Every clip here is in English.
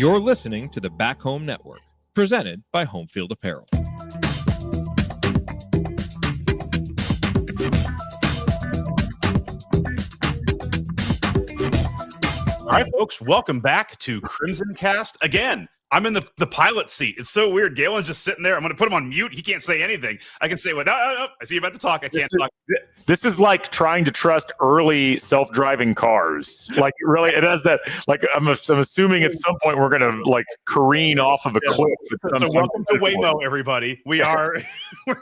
You're listening to the Back Home Network, presented by Homefield Apparel. All right, folks, welcome back to Crimsoncast. Again, I'm in the pilot seat. It's so weird. Galen's just sitting there. I'm going to put him on mute. He can't say anything. I can say, well, no. I see you about to talk. I can't talk. This is like trying to trust early self-driving cars. Like, really, it has that, like, I'm assuming at some point we're going to, like, careen off of a cliff. So welcome to Waymo, everybody. We are,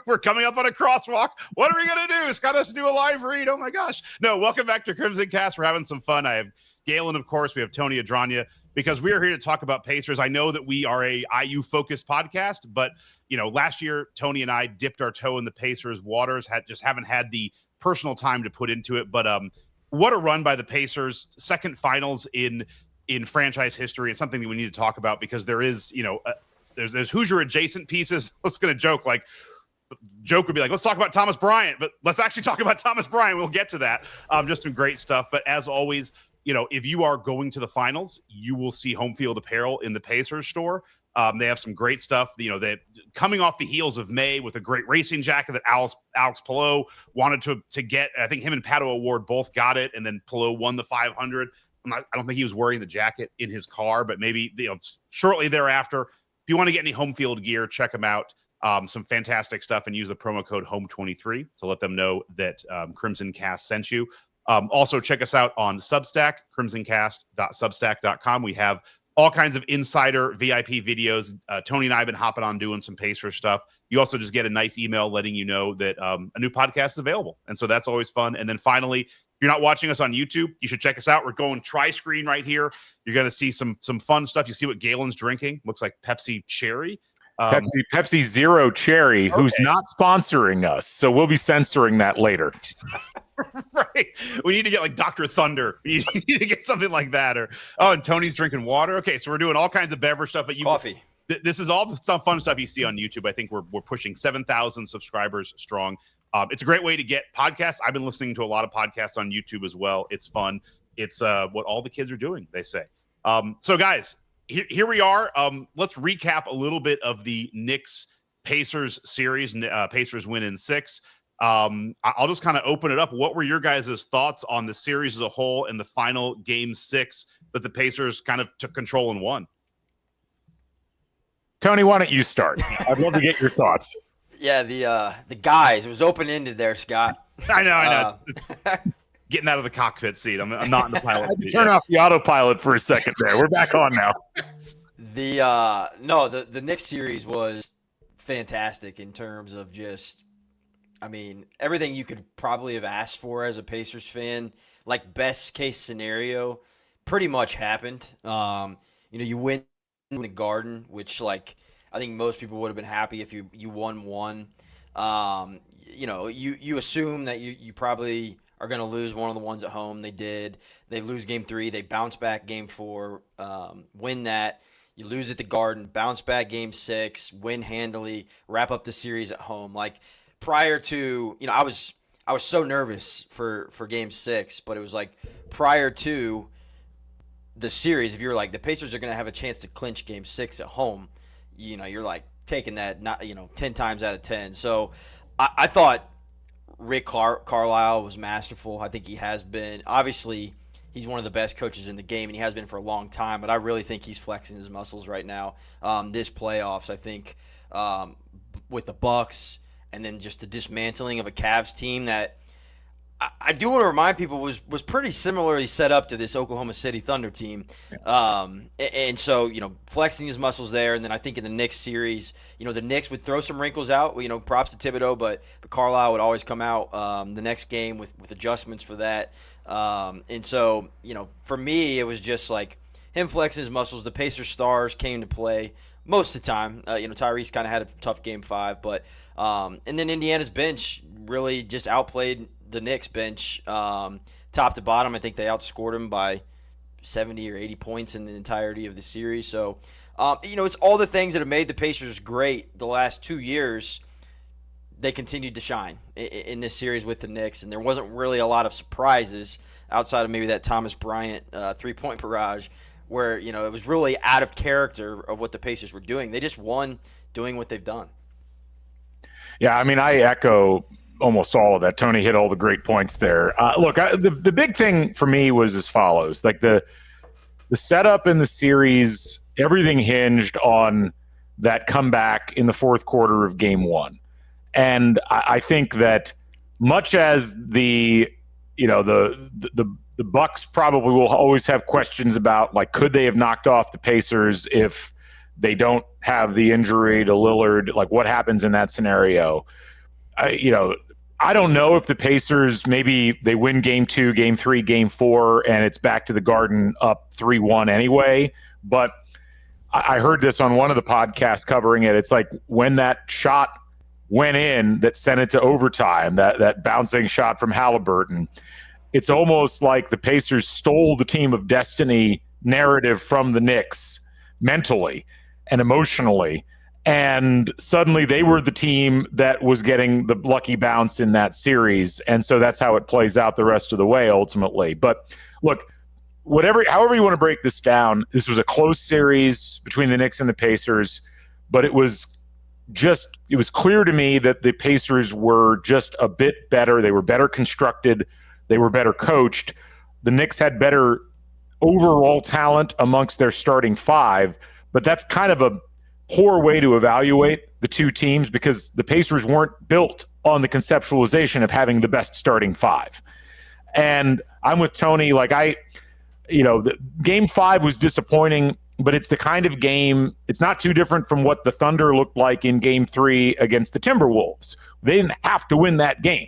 we're coming up on a crosswalk. What are we going to do? Scott has to do a live read. Oh, my gosh. No, welcome back to Crimsoncast. We're having some fun. I have Galen, of course. We have Tony Adragna, because we are here to talk about Pacers. I know that we are a IU-focused podcast, but, you know, last year, Tony and I dipped our toe in the Pacers' waters, haven't had the personal time to put into it. But what a run by the Pacers. Second finals in franchise history. It's something that we need to talk about, because there is, you know, there's Hoosier adjacent pieces. Let's going to joke would be like, let's talk about Thomas Bryant, but let's actually talk about Thomas Bryant. We'll get to that. Just some great stuff. But as always, you know, if you are going to the finals, you will see Homefield Apparel in the Pacers store. They have some great stuff. You know, that coming off the heels of May with a great racing jacket that Alex Pillow wanted to get. I think him and Pato Award both got it, and then Pillow won the 500. I don't think he was wearing the jacket in his car, but maybe, you know, shortly thereafter. If you want to get any Homefield gear, check them out. Some fantastic stuff, and use the promo code HOME23 to let them know that Crimsoncast sent you. Also, check us out on Substack, crimsoncast.substack.com. We have all kinds of insider VIP videos. Tony and I have been hopping on doing some Pacer stuff. You also just get a nice email letting you know that a new podcast is available. And so that's always fun. And then finally, if you're not watching us on YouTube, you should check us out. We're going tri-screen right here. You're going to see some fun stuff. You see what Galen's drinking. Looks like Pepsi Cherry. Pepsi Zero Cherry, who's not sponsoring us. So we'll be censoring that later. Right. We need to get like Dr. Thunder. We need to get something like that. And Tony's drinking water. Okay, so we're doing all kinds of beverage stuff. But Coffee. This is all the fun stuff you see on YouTube. I think we're pushing 7,000 subscribers strong. It's a great way to get podcasts. I've been listening to a lot of podcasts on YouTube as well. It's fun. It's what all the kids are doing, they say. So guys, here we are. Let's recap a little bit of the Knicks Pacers series. Pacers win in 6. I'll just kind of open it up. What were your guys' thoughts on the series as a whole and the final game 6 that the Pacers kind of took control and won? Tony, why don't you start? I'd love to get your thoughts. Yeah, the guys. It was open-ended there, Scott. I know. Getting out of the cockpit seat. I'm not in the pilot seat. Turn off the autopilot for a second there. We're back on now. The Knicks series was fantastic in terms of just, I mean, everything you could probably have asked for as a Pacers fan, like best case scenario, pretty much happened. You win in the Garden, which, like, I think most people would have been happy if you won one. You assume that you probably are going to lose one of the ones at home. They did. They lose game 3. They bounce back game 4, win that. You lose at the Garden, bounce back game 6, win handily, wrap up the series at home. Like, prior to, I was so nervous for game 6, but it was like prior to the series, if you were like, the Pacers are going to have a chance to clinch game 6 at home, you're like taking that, 10 times out of 10. So I thought Rick Carlisle was masterful. I think he has been. Obviously, he's one of the best coaches in the game, and he has been for a long time, but I really think he's flexing his muscles right now. This playoffs, I think, with the Bucks, and then just the dismantling of a Cavs team that I do want to remind people was pretty similarly set up to this Oklahoma City Thunder team. And so, flexing his muscles there. And then I think in the Knicks series, the Knicks would throw some wrinkles out, props to Thibodeau, but Carlisle would always come out the next game with adjustments for that. And so, for me, it was just like him flexing his muscles. The Pacers stars came to play most of the time. Tyrese kind of had a tough game 5, but and then Indiana's bench really just outplayed the Knicks bench top to bottom. I think they outscored them by 70 or 80 points in the entirety of the series. So, it's all the things that have made the Pacers great the last 2 years. They continued to shine in this series with the Knicks, and there wasn't really a lot of surprises outside of maybe that Thomas Bryant 3-point barrage where, you know, it was really out of character of what the Pacers were doing. They just won doing what they've done. Yeah, I mean, I echo almost all of that. Tony hit all the great points there. Look, the big thing for me was as follows. Like the setup in the series, everything hinged on that comeback in the fourth quarter of game one. And I think that much as the Bucks probably will always have questions about, like, could they have knocked off the Pacers if they don't have the injury to Lillard? Like, what happens in that scenario? I don't know if the Pacers, maybe they win game 2, game 3, game 4, and it's back to the Garden up 3-1 anyway. But I heard this on one of the podcasts covering it. It's like when that shot went in that sent it to overtime, that bouncing shot from Haliburton, it's almost like the Pacers stole the team of destiny narrative from the Knicks mentally and emotionally. And suddenly they were the team that was getting the lucky bounce in that series. And so that's how it plays out the rest of the way ultimately. But look, however you want to break this down, this was a close series between the Knicks and the Pacers, but it was clear to me that the Pacers were just a bit better. They were better constructed. They were better coached. The Knicks had better overall talent amongst their starting five, but that's kind of a poor way to evaluate the two teams because the Pacers weren't built on the conceptualization of having the best starting five. And I'm with Tony. Like game 5 was disappointing, but it's the kind of game, it's not too different from what the Thunder looked like in game 3 against the Timberwolves. They didn't have to win that game.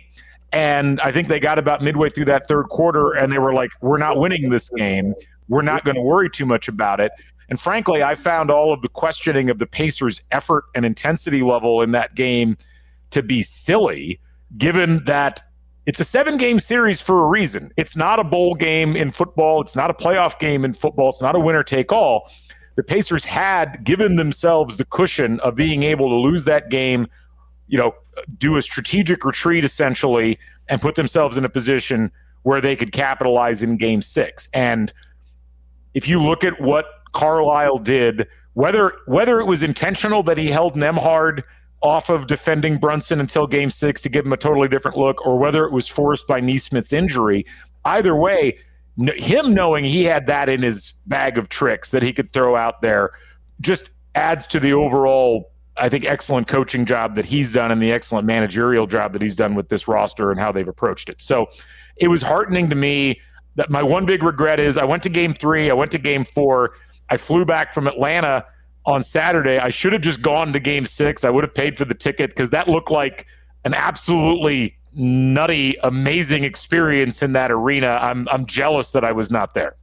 And I think they got about midway through that third quarter and they were like, we're not winning this game. We're not going to worry too much about it. And frankly, I found all of the questioning of the Pacers' effort and intensity level in that game to be silly, given that it's a 7-game series for a reason. It's not a bowl game in football. It's not a playoff game in football. It's not a winner-take-all. The Pacers had given themselves the cushion of being able to lose that game, do a strategic retreat essentially, and put themselves in a position where they could capitalize in game 6. And if you look at what Carlisle did, whether it was intentional that he held Nembhard off of defending Brunson until game 6 to give him a totally different look, or whether it was forced by Nesmith's injury, either way, him knowing he had that in his bag of tricks that he could throw out there just adds to the overall, I think, excellent coaching job that he's done and the excellent managerial job that he's done with this roster and how they've approached it. So it was heartening to me. That my one big regret is I went to game 3, I went to game 4, I flew back from Atlanta on Saturday. I should have just gone to game 6. I would have paid for the ticket because that looked like an absolutely nutty, amazing experience in that arena. I'm jealous that I was not there.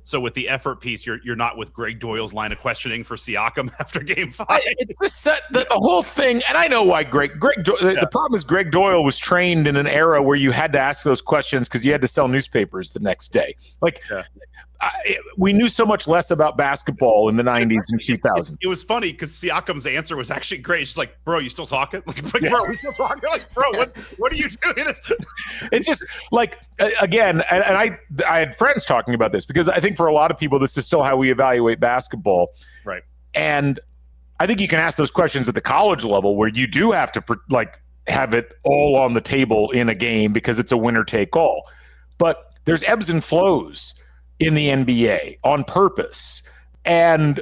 So with the effort piece, you're not with Greg Doyle's line of questioning for Siakam after game 5. The whole thing, and I know why the problem is Greg Doyle was trained in an era where you had to ask those questions because you had to sell newspapers the next day. We knew so much less about basketball in the 90s and 2000s. It was funny because Siakam's answer was actually great. She's like, bro, you still talking? Bro, we still talking? Like, bro, what are you doing? It's just like, again, and I had friends talking about this because I think for a lot of people, this is still how we evaluate basketball. Right. And I think you can ask those questions at the college level where you do have to have it all on the table in a game because it's a winner take all. But there's ebbs and flows in the NBA on purpose. And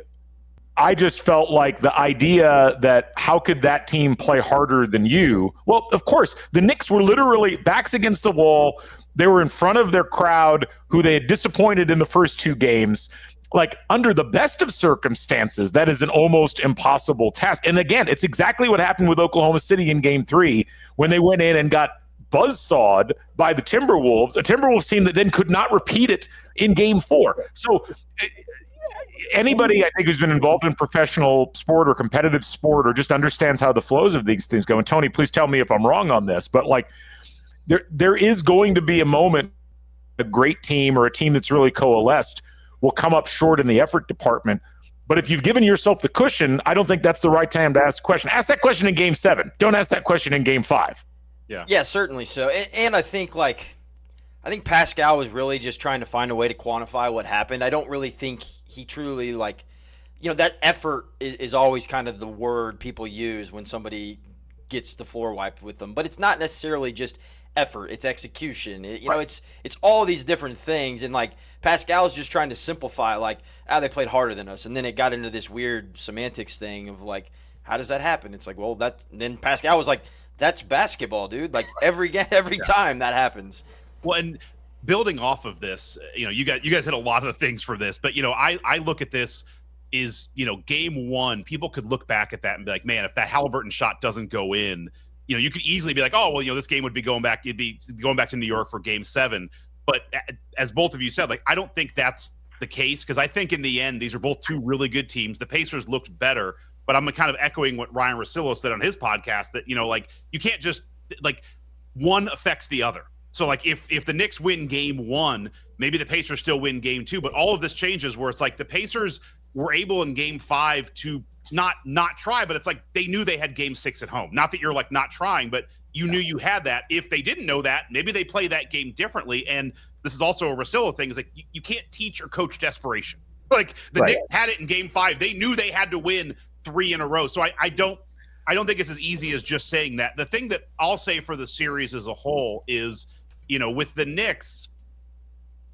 I just felt like the idea that how could that team play harder than you? Well, of course, the Knicks were literally backs against the wall. They were in front of their crowd who they had disappointed in the first 2 games. Like, under the best of circumstances, that is an almost impossible task. And again, it's exactly what happened with Oklahoma City in game 3 when they went in and got buzzsawed by the Timberwolves, a Timberwolves team that then could not repeat it in game 4. So anybody, I think, who's been involved in professional sport or competitive sport or just understands how the flows of these things go, and Tony, please tell me if I'm wrong on this, but like there is going to be a moment a great team or a team that's really coalesced will come up short in the effort department. But if you've given yourself the cushion, I don't think that's the right time to ask the question. Ask that question in game 7. Don't ask that question in game 5. Yeah, certainly so. And I think I think Pascal was really just trying to find a way to quantify what happened. I don't really think he truly, like, that effort is always kind of the word people use when somebody gets the floor wiped with them. But it's not necessarily just effort, it's execution. It's all these different things. And, like, Pascal's just trying to simplify, like, they played harder than us. And then it got into this weird semantics thing of, like, how does that happen? It's like, well, then Pascal was like, that's basketball, dude. Like, every time that happens. Well, and building off of this, you guys hit a lot of the things for this, but I look at this is, game one, people could look back at that and be like, man, if that Haliburton shot doesn't go in, you could easily be like, oh, well, this game would be going back. You'd be going back to New York for game 7. But as both of you said, like, I don't think that's the case, because I think in the end, these are both two really good teams. The Pacers looked better, but I'm kind of echoing what Ryan Russillo said on his podcast that, like, you can't just, like, one affects the other. So, like, if the Knicks win game 1, maybe the Pacers still win game 2, but all of this changes where it's like the Pacers were able in game 5 to not try, but it's like they knew they had game 6 at home. Not that you're, like, not trying, but you knew you had that. If they didn't know that, maybe they play that game differently. And this is also a Russillo thing, is like you can't teach or coach desperation. Like, the Knicks had it in game 5. They knew they had to win 3 in a row. So I don't think it's as easy as just saying that. The thing that I'll say for the series as a whole is, with the Knicks,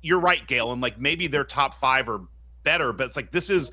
you're right, Gale, and, like, maybe their top 5 are better, but it's like, this is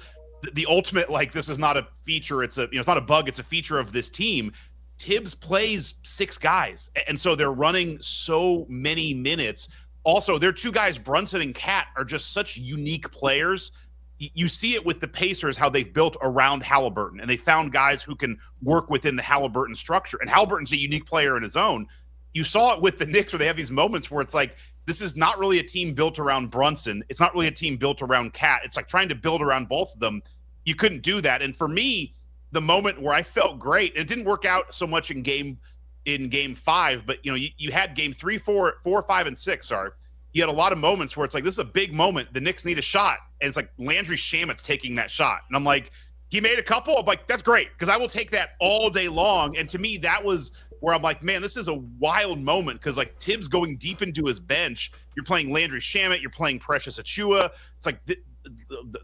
the ultimate, like, this is not a feature, it's a, it's not a bug, it's a feature of this team. Tibbs plays 6 guys, and so they're running so many minutes. Also, their 2 guys, Brunson and Cat, are just such unique players. You see it with the Pacers, how they've built around Haliburton, and they found guys who can work within the Haliburton structure, and Haliburton's a unique player in his own. You saw it with the Knicks, where they have these moments where it's like, this is not really a team built around Brunson. It's not really a team built around Cat. It's like trying to build around both of them. You couldn't do that. And for me, the moment where I felt great, and it didn't work out so much in game 5, but you had game 3, 4, 5, and 6. Sorry, you had a lot of moments where it's like, this is a big moment. The Knicks need a shot, and it's like Landry Shamet's taking that shot, and I'm like, he made a couple. I'm like, that's great, because I will take that all day long. And to me, that was where I'm like, man, this is a wild moment, because, like, Tibbs going deep into his bench, you're playing Landry Shamet, you're playing Precious Achiuwa, it's like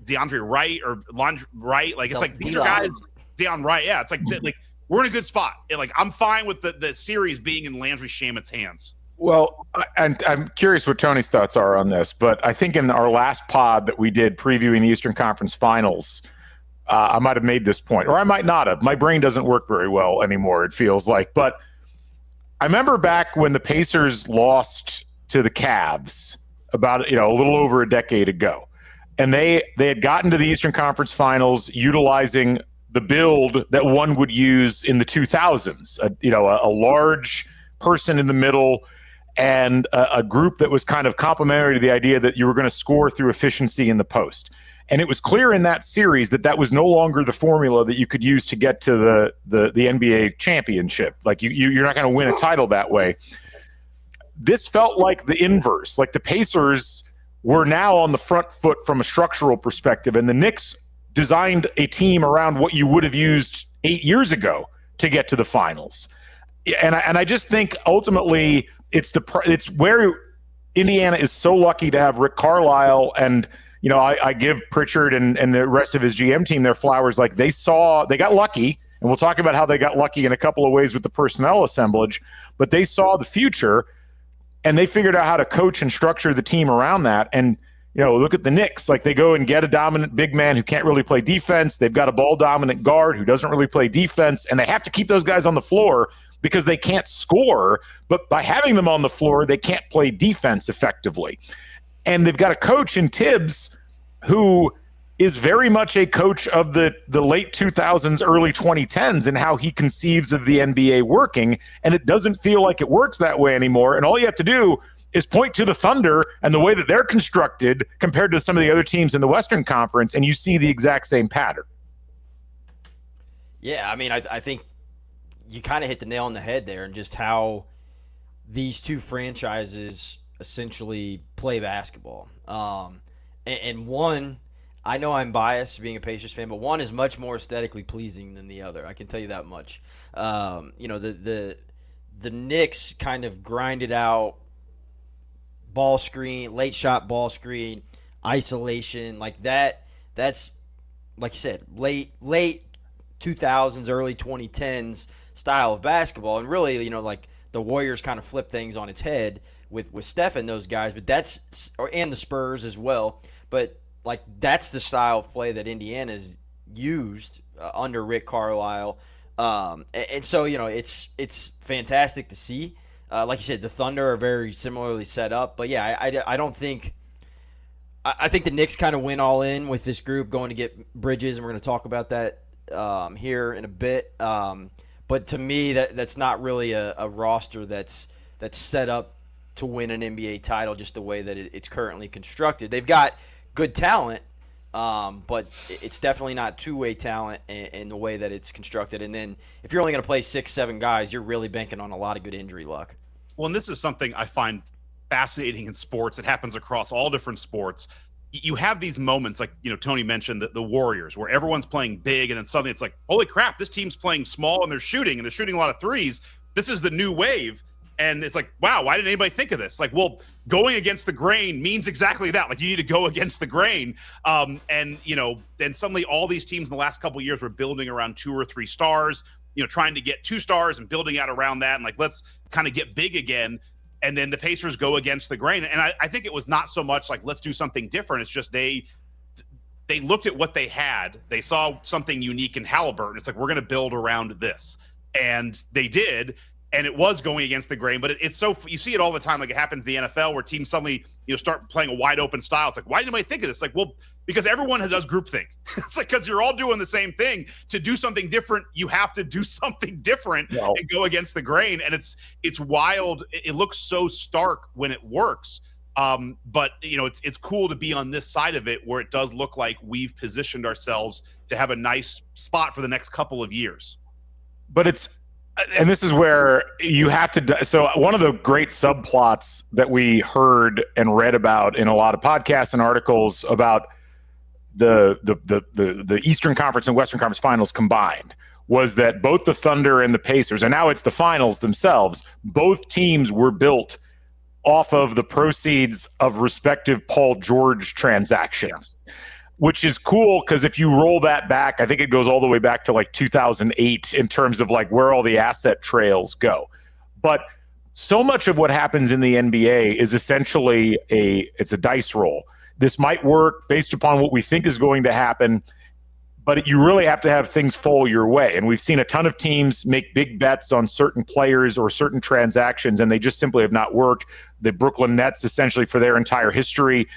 DeAndre Wright or Londre Wright, like, it's like these are guys, Deion Wright, yeah, it's like like we're in a good spot, and, like, I'm fine with the series being in Landry Shamet's hands. Well, and I'm curious what Tony's thoughts are on this, but I think in our last pod that we did previewing the Eastern Conference Finals, I might have made this point, or I might not have. My brain doesn't work very well anymore, it feels like. But I remember back when the Pacers lost to the Cavs about, a little over a decade ago, and they had gotten to the Eastern Conference Finals utilizing the build that one would use in the 2000s. A large person in the middle and a group that was kind of complementary to the idea that you were going to score through efficiency in the post. And it was clear in that series that was no longer the formula that you could use to get to the NBA championship. Like, you're not going to win a title that way. This felt like the inverse. Like, the Pacers were now on the front foot from a structural perspective, and the Knicks designed a team around what you would have used 8 years ago to get to the finals. And I just think ultimately it's where Indiana is so lucky to have Rick Carlisle, and I give Pritchard and the rest of his GM team their flowers. Like, they got lucky, and we'll talk about how they got lucky in a couple of ways with the personnel assemblage, but they saw the future, and they figured out how to coach and structure the team around that. And, look at the Knicks. Like, they go and get a dominant big man who can't really play defense. They've got a ball-dominant guard who doesn't really play defense, and they have to keep those guys on the floor because they can't score, but by having them on the floor, they can't play defense effectively. And they've got a coach in Tibbs who is very much a coach of the late 2000s, early 2010s, and how he conceives of the NBA working. And it doesn't feel like it works that way anymore. And all you have to do is point to the Thunder and the way that they're constructed compared to some of the other teams in the Western Conference, and you see the exact same pattern. Yeah, I mean, I think you kind of hit the nail on the head there, and just how these two franchises essentially play basketball. And one, I know I'm biased being a Pacers fan, but one is much more aesthetically pleasing than the other. I can tell you that much. The Knicks kind of grinded out ball screen, late shot ball screen, isolation, like that. That's like you said, late 2000s, early 2010s style of basketball, and really, like the Warriors kind of flip things on its head with Steph and those guys, but and the Spurs as well. But like that's the style of play that Indiana's used under Rick Carlisle, and so it's fantastic to see. Like you said, the Thunder are very similarly set up, but yeah, I don't think. I think the Knicks kind of went all in with this group going to get Bridges, and we're going to talk about that here in a bit. But to me, that's not really a roster that's set up to win an NBA title just the way that it's currently constructed. They've got good talent, but it's definitely not two-way talent in the way that it's constructed. And then if you're only going to play 6-7 guys, you're really banking on a lot of good injury luck. Well, and this is something I find fascinating in sports. It happens across all different sports. You have these moments like, Tony mentioned the Warriors, where everyone's playing big, and then suddenly it's like, holy crap, this team's playing small and they're shooting a lot of threes. This is the new wave. And it's like, wow, why didn't anybody think of this? Like, well, going against the grain means exactly that. Like, you need to go against the grain. Then suddenly all these teams in the last couple of years were building around 2 or 3 stars, trying to get 2 stars and building out around that. And like, let's kind of get big again. And then the Pacers go against the grain. And I think it was not so much like, let's do something different. It's just they looked at what they had. They saw something unique in Haliburton. It's like, we're going to build around this. And they did. And it was going against the grain. But it's so – you see it all the time. Like, it happens in the NFL where teams suddenly, start playing a wide open style. It's like, why didn't anybody think of this? Like, well, because everyone does groupthink. It's like, because you're all doing the same thing. To do something different, you have to do something different and go against the grain. And it's wild. It looks so stark when it works. But it's cool to be on this side of it, where it does look like we've positioned ourselves to have a nice spot for the next couple of years. But and this is where you have to. So one of the great subplots that we heard and read about in a lot of podcasts and articles about the Eastern Conference and Western Conference finals combined was that both the Thunder and the Pacers, and now it's the finals themselves, both teams were built off of the proceeds of respective Paul George transactions. Yeah. Which is cool, because if you roll that back, I think it goes all the way back to like 2008 in terms of like where all the asset trails go. But so much of what happens in the NBA is essentially it's a dice roll. This might work based upon what we think is going to happen, but you really have to have things fall your way. And we've seen a ton of teams make big bets on certain players or certain transactions, and they just simply have not worked. The Brooklyn Nets, essentially for their entire history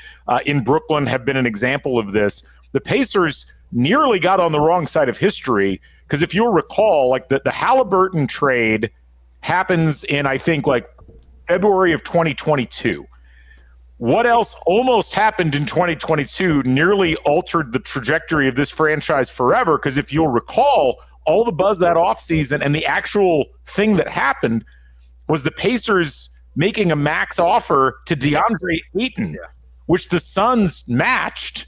in Brooklyn, have been an example of this. The Pacers nearly got on the wrong side of history, because if you'll recall, like the Haliburton trade happens in, I think, like February of 2022. What else almost happened in 2022 nearly altered the trajectory of this franchise forever, because if you'll recall, all the buzz that offseason and the actual thing that happened was the Pacers making a max offer to DeAndre Ayton, which the Suns matched.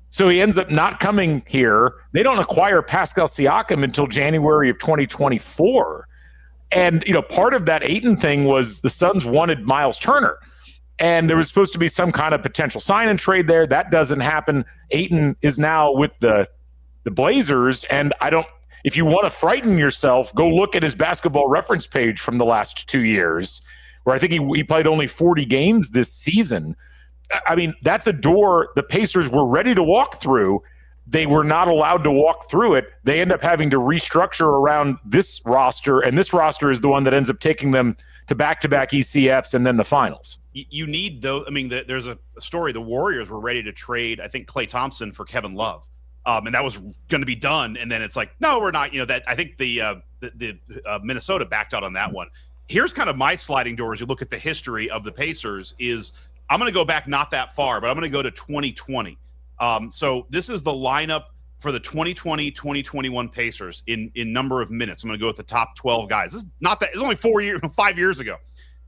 So he ends up not coming here. They don't acquire Pascal Siakam until January of 2024. And, part of that Ayton thing was the Suns wanted Miles Turner. And there was supposed to be some kind of potential sign and trade there. That doesn't happen. Ayton is now with the Blazers. And if you want to frighten yourself, go look at his basketball reference page from the last 2 years, where I think he played only 40 games this season. I mean, that's a door the Pacers were ready to walk through. They were not allowed to walk through it. They end up having to restructure around this roster, and this roster is the one that ends up taking them to back-to-back ECFs and then the finals. You need, though, I mean, there's a story. The Warriors were ready to trade, I think, Klay Thompson for Kevin Love. And that was going to be done. And then it's like, no, we're not. That I think the Minnesota backed out on that one. Here's kind of my sliding door as you look at the history of the Pacers is I'm going to go back not that far, but I'm going to go to 2020. So this is the lineup for the 2020-2021 Pacers in number of minutes. I'm going to go with the top 12 guys. This is not that. It's only 5 years ago.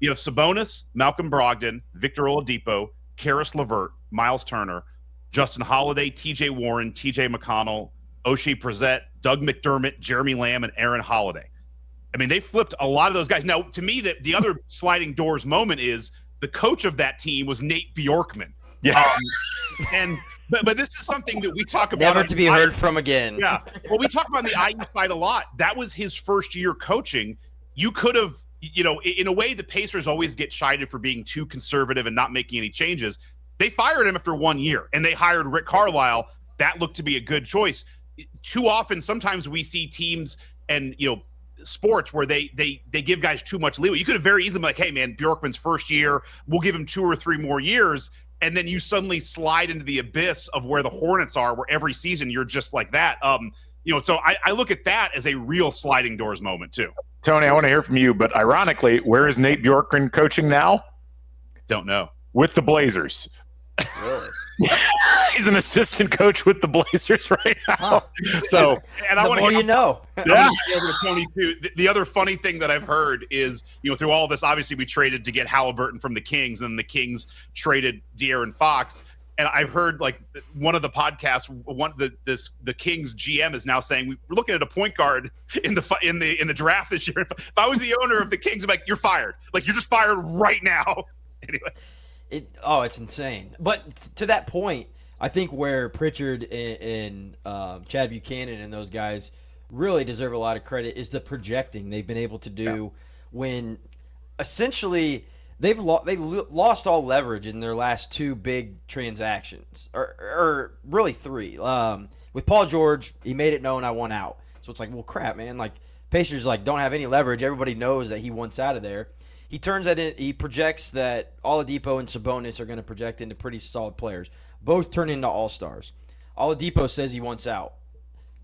You have Sabonis, Malcolm Brogdon, Victor Oladipo, Karis LeVert, Miles Turner, Justin Holiday, T.J. Warren, T.J. McConnell, Oshae Brissett, Doug McDermott, Jeremy Lamb, and Aaron Holiday. I mean, they flipped a lot of those guys. Now, to me, the other sliding doors moment is the coach of that team was Nate Bjorkman. Yeah. But this is something that we talk about. Never to be heard from again. Yeah. Well, we talk about the IU side a lot. That was his first year coaching. You could have, in a way, the Pacers always get chided for being too conservative and not making any changes. They fired him after 1 year, and they hired Rick Carlisle. That looked to be a good choice. Too often, sometimes we see teams and, sports where they give guys too much leeway. You could have very easily been like, hey, man, Bjorkman's first year, we'll give him 2 or 3 more years. And then you suddenly slide into the abyss of where the Hornets are, where every season you're just like that. So I look at that as a real sliding doors moment too. Tony, I want to hear from you, but ironically, where is Nate Bjorkman coaching now? Don't know. With the Blazers. Really? He's an assistant coach with the Blazers right now. Huh. So, and I The want more you know. yeah. over to Tony too. The other funny thing that I've heard is, through all this, obviously we traded to get Haliburton from the Kings, and the Kings traded De'Aaron Fox. And I've heard like one of the podcasts, the Kings GM is now saying we're looking at a point guard in the draft this year. If I was the owner of the Kings, I'm like, you're fired. Like, you're just fired right now. Anyway. It's insane. But to that point, I think where Pritchard and Chad Buchanan and those guys really deserve a lot of credit is the projecting they've been able to do when essentially they lost all leverage in their last 2 big transactions, or really 3. With Paul George, he made it known I want out. So it's like, well, crap, man. Like, Pacers don't have any leverage. Everybody knows that he wants out of there. He turns that in. He projects that Oladipo and Sabonis are going to project into pretty solid players. Both turn into all-stars. Oladipo says he wants out.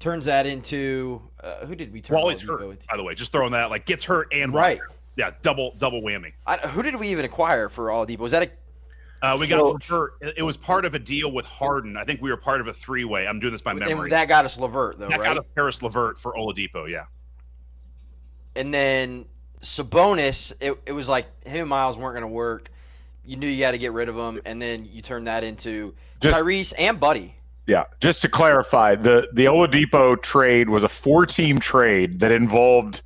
Turns that into who did we turn Wally's Oladipo hurt, into? by the way. Just throwing that, gets hurt and Right. Yeah, double whammy. Who did we even acquire for Oladipo? Was that we got LeVert. It was part of a deal with Harden. I think we were part of a 3-way. I'm doing this by memory. And that got us LeVert, though, that right? got us Paris LeVert for Oladipo, yeah. And then Sabonis, it was like him and Miles weren't going to work. You knew you had to get rid of him, and then you turned that into Tyrese and Buddy. Yeah, just to clarify, the Oladipo trade was a 4-team trade that involved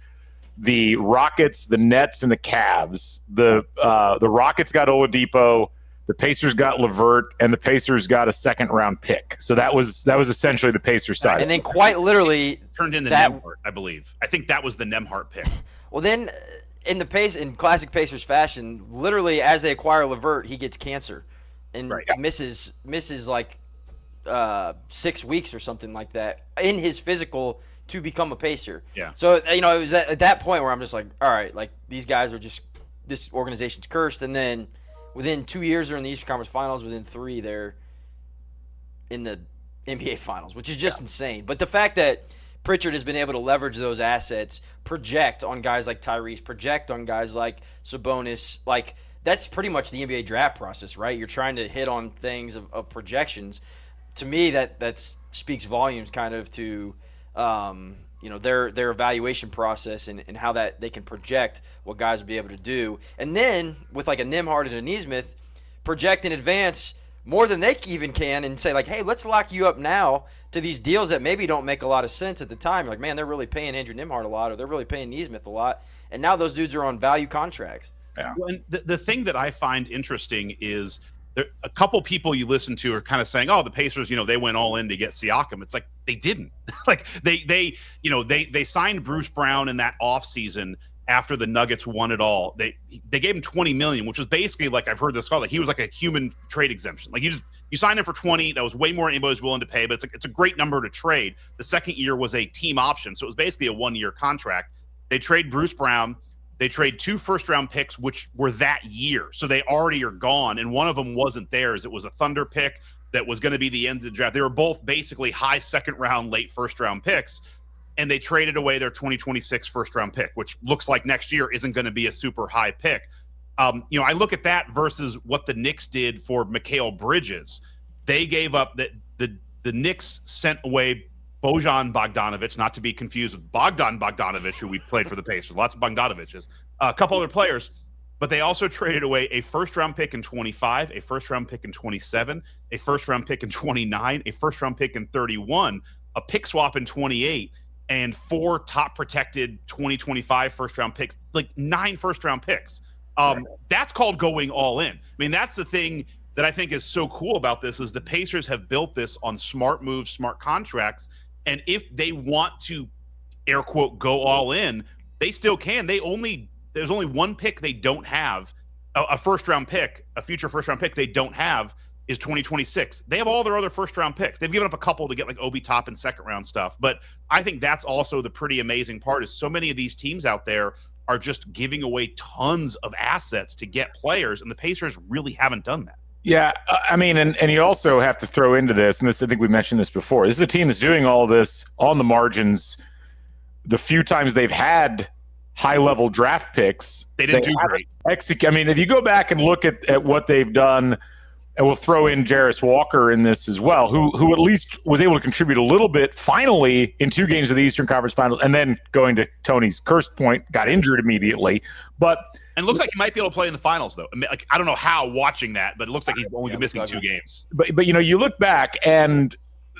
the Rockets, the Nets, and the Cavs. The Rockets got Oladipo, the Pacers got LeVert, and the Pacers got a second-round pick. So that was essentially the Pacers side. And then quite literally turned into Nembhard, I believe. I think that was the Nembhard pick. Well, then in classic Pacers fashion, literally as they acquire LeVert, he gets cancer and misses like 6 weeks or something like that in his physical to become a Pacer. Yeah. So it was at that point where I'm just like, all right, like these guys are just, this organization's cursed. And then within 2 years they're in the Eastern Conference Finals. Within 3 they're in the NBA Finals, which is just insane. But the fact that Pritchard has been able to leverage those assets, project on guys like Tyrese, project on guys like Sabonis, like that's pretty much the NBA draft process, right? You're trying to hit on things of projections. To me, that speaks volumes kind of to their evaluation process and how that they can project what guys will be able to do. And then with like a Nembhard and a Nesmith, project in advance more than they even can and say like, hey, let's lock you up now to these deals that maybe don't make a lot of sense at the time. Like, man, they're really paying Andrew Nembhard a lot, or they're really paying Nesmith a lot. And now those dudes are on value contracts. Yeah. Well, and the thing that I find interesting is a couple people you listen to are kind of saying, oh, the Pacers, they went all in to get Siakam. It's like they didn't. Like they signed Bruce Brown in that offseason after the Nuggets won it all. They gave him $20 million, which was basically, like, I've heard this called, like he was like a human trade exemption. Like you signed him for 20. That was way more than anybody was willing to pay, but it's a great number to trade. The second year was a team option, so it was basically a 1-year contract. They trade Bruce Brown. They trade 2 first-round picks, which were that year. So they already are gone, and one of them wasn't theirs. It was a Thunder pick that was going to be the end of the draft. They were both basically high second-round, late first-round picks, and they traded away their 2026 first-round pick, which looks like next year isn't going to be a super high pick. I look at that versus what the Knicks did for Mikal Bridges. They gave up that the Knicks sent away Bojan Bogdanovic, not to be confused with Bogdan Bogdanovic, who we played for the Pacers. Lots of Bogdanoviches. A couple other players. But they also traded away a first-round pick in 25, a first-round pick in 27, a first-round pick in 29, a first-round pick in 31, a pick swap in 28, and 4 top-protected 2025 first-round picks, like 9 first-round picks. That's called going all in. I mean, that's the thing that I think is so cool about this is the Pacers have built this on smart moves, smart contracts. And if they want to, air quote, go all in, they still can. There's only one pick they don't have, a first-round pick, a future first-round pick they don't have is 2026. They have all their other first-round picks. They've given up a couple to get like Obi Toppin second-round stuff. But I think that's also the pretty amazing part is so many of these teams out there are just giving away tons of assets to get players, and the Pacers really haven't done that. Yeah, I mean, and you also have to throw into this, and this I think we mentioned this before. This is a team that's doing all this on the margins. The few times they've had high-level draft picks, they didn't do great. I mean, if you go back and look at what they've done, and we'll throw in Jarris Walker in this as well, who at least was able to contribute a little bit finally in 2 games of the Eastern Conference Finals, and then going to Tony's cursed point, got injured immediately. And looks like he might be able to play in the finals, though. I mean, like, I don't know how watching that, but it looks like he's only missing 2 games. But you look back, and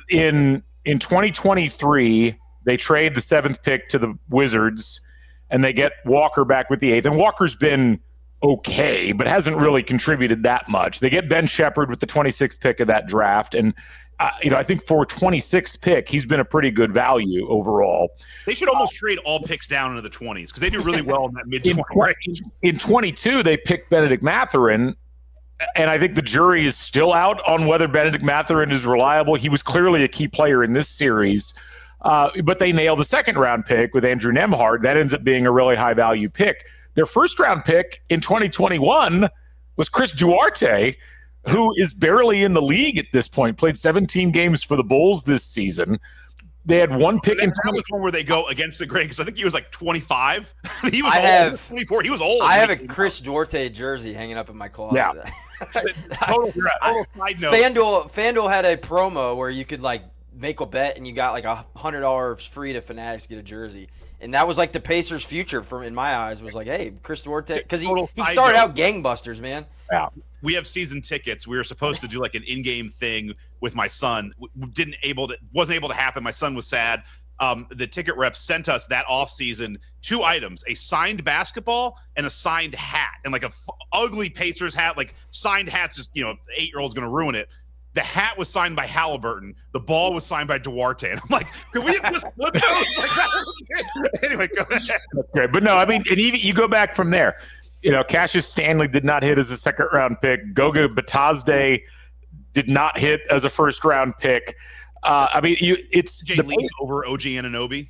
in 2023, they trade the 7th pick to the Wizards, and they get Walker back with the 8th. And Walker's been okay, but hasn't really contributed that much. They get Ben Shepherd with the 26th pick of that draft, and I think for a 26th pick, he's been a pretty good value overall. They should almost trade all picks down into the 20s because they do really well in that mid-20 range. In 22, they picked Benedict Mathurin, and I think the jury is still out on whether Benedict Mathurin is reliable. He was clearly a key player in this series, but they nailed the 2nd-round pick with Andrew Nembhard. That ends up being a really high-value pick. Their 1st-round pick in 2021 was Chris Duarte, who is barely in the league at this point, played 17 games for the Bulls this season. They had one pick in that was one where they go against the grain because I think he was like 25. He was 24. He was old. I have a Chris Duarte jersey hanging up in my closet. Yeah. total side note. FanDuel had a promo where you could like make a bet and you got like $100 free to Fanatics get a jersey. And that was like the Pacers' future in my eyes was like, hey, Chris Duarte, because he started out gangbusters, man. Yeah. We have season tickets. We were supposed to do like an in-game thing with my son. Wasn't able to happen. My son was sad. The ticket rep sent us that off-season 2 items: a signed basketball and a signed hat, and like a ugly Pacers hat. Like signed hats, just 8-year-old's gonna ruin it. The hat was signed by Haliburton. The ball was signed by Duarte. And I'm like, can we have just flipped those? Like that? Anyway, go ahead. That's great. But no, I mean, and even you go back from there. Cassius Stanley did not hit as a 2nd-round pick. Goga Batazde did not hit as a 1st-round pick. I mean, it's Jay Lee over OG Anunoby.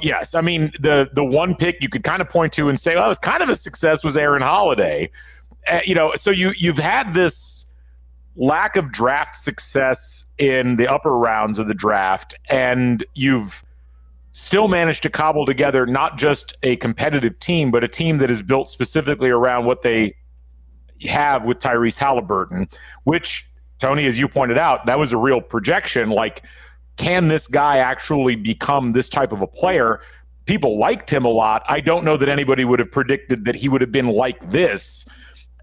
Yes. I mean, the one pick you could kind of point to and say, well, it was kind of a success was Aaron Holiday. So you've had this lack of draft success in the upper rounds of the draft, and you've still managed to cobble together not just a competitive team, but a team that is built specifically around what they have with Tyrese Haliburton, which, Tony, as you pointed out, that was a real projection. Like, can this guy actually become this type of a player? People liked him a lot. I don't know that anybody would have predicted that he would have been like this.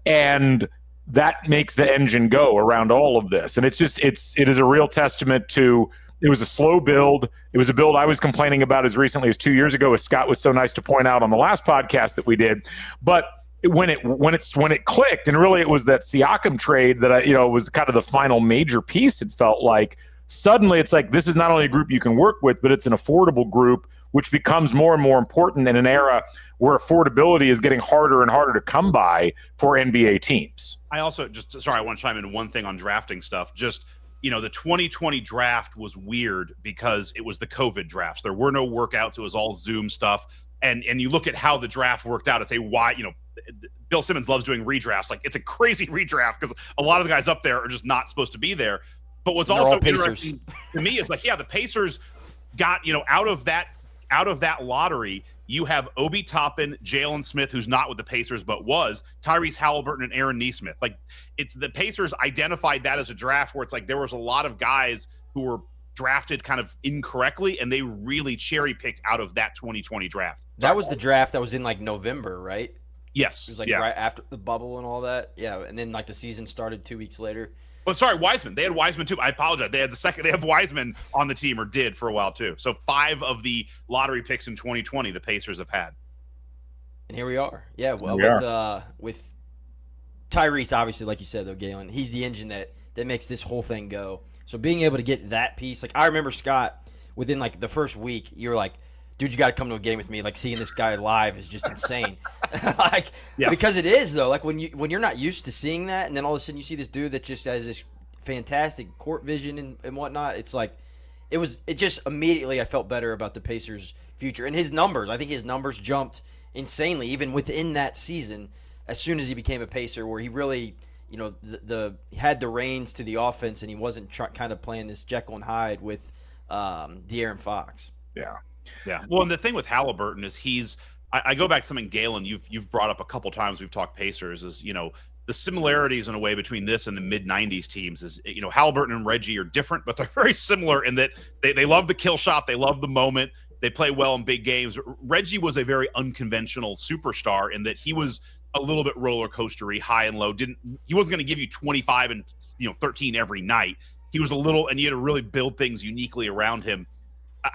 And that makes the engine go around all of this. And it is a real testament to, it was a slow build. It was a build I was complaining about as recently as 2 years ago, as Scott was so nice to point out on the last podcast that we did. But when it clicked, and really it was that Siakam trade that was kind of the final major piece, it felt like. Suddenly it's like, this is not only a group you can work with, but it's an affordable group, which becomes more and more important in an era where affordability is getting harder and harder to come by for NBA teams. I also I want to chime in one thing on drafting stuff. Just, the 2020 draft was weird because it was the COVID drafts. There were no workouts. It was all Zoom stuff. And you look at how the draft worked out. It's why, Bill Simmons loves doing redrafts. Like, it's a crazy redraft because a lot of the guys up there are just not supposed to be there. But what's also interesting to me is like, yeah, the Pacers got, out of that lottery, you have Obi Toppin, Jalen Smith, who's not with the Pacers but was, Tyrese Haliburton, and Aaron Nesmith. Like, it's the Pacers identified that as a draft where it's like there was a lot of guys who were drafted kind of incorrectly, and they really cherry-picked out of that 2020 draft. That was the draft that was in like November, right? Yes. It was like right after the bubble and all that. Yeah, and then like the season started 2 weeks later. Oh, sorry, Wiseman. They had Wiseman too. I apologize. They have Wiseman on the team, or did for a while too. So 5 of the lottery picks in 2020 the Pacers have had. And here we are. Yeah, well, Here we with Tyrese, obviously, like you said, though, Galen, he's the engine that makes this whole thing go. So being able to get that piece, like I remember Scott, within like the first week, you were like, dude, you got to come to a game with me. Like seeing this guy live is just insane. Because it is though. Like when you're not used to seeing that, and then all of a sudden you see this dude that just has this fantastic court vision and whatnot. It's like it just immediately I felt better about the Pacers' future and his numbers. I think his numbers jumped insanely even within that season as soon as he became a Pacer, where he really, you know, had the reins to the offense and he wasn't kind of playing this Jekyll and Hyde with De'Aaron Fox. Yeah. Yeah. Well, and the thing with Haliburton is I go back to something, Galen, you've brought up a couple times we've talked Pacers, is, you know, the similarities in a way between this and the mid-90s teams is, you know, Haliburton and Reggie are different, but they're very similar in that they love the kill shot. They love the moment. They play well in big games. Reggie was a very unconventional superstar in that he was a little bit roller coastery, high and low. He wasn't going to give you 25 and 13 every night. He was a little, and you had to really build things uniquely around him.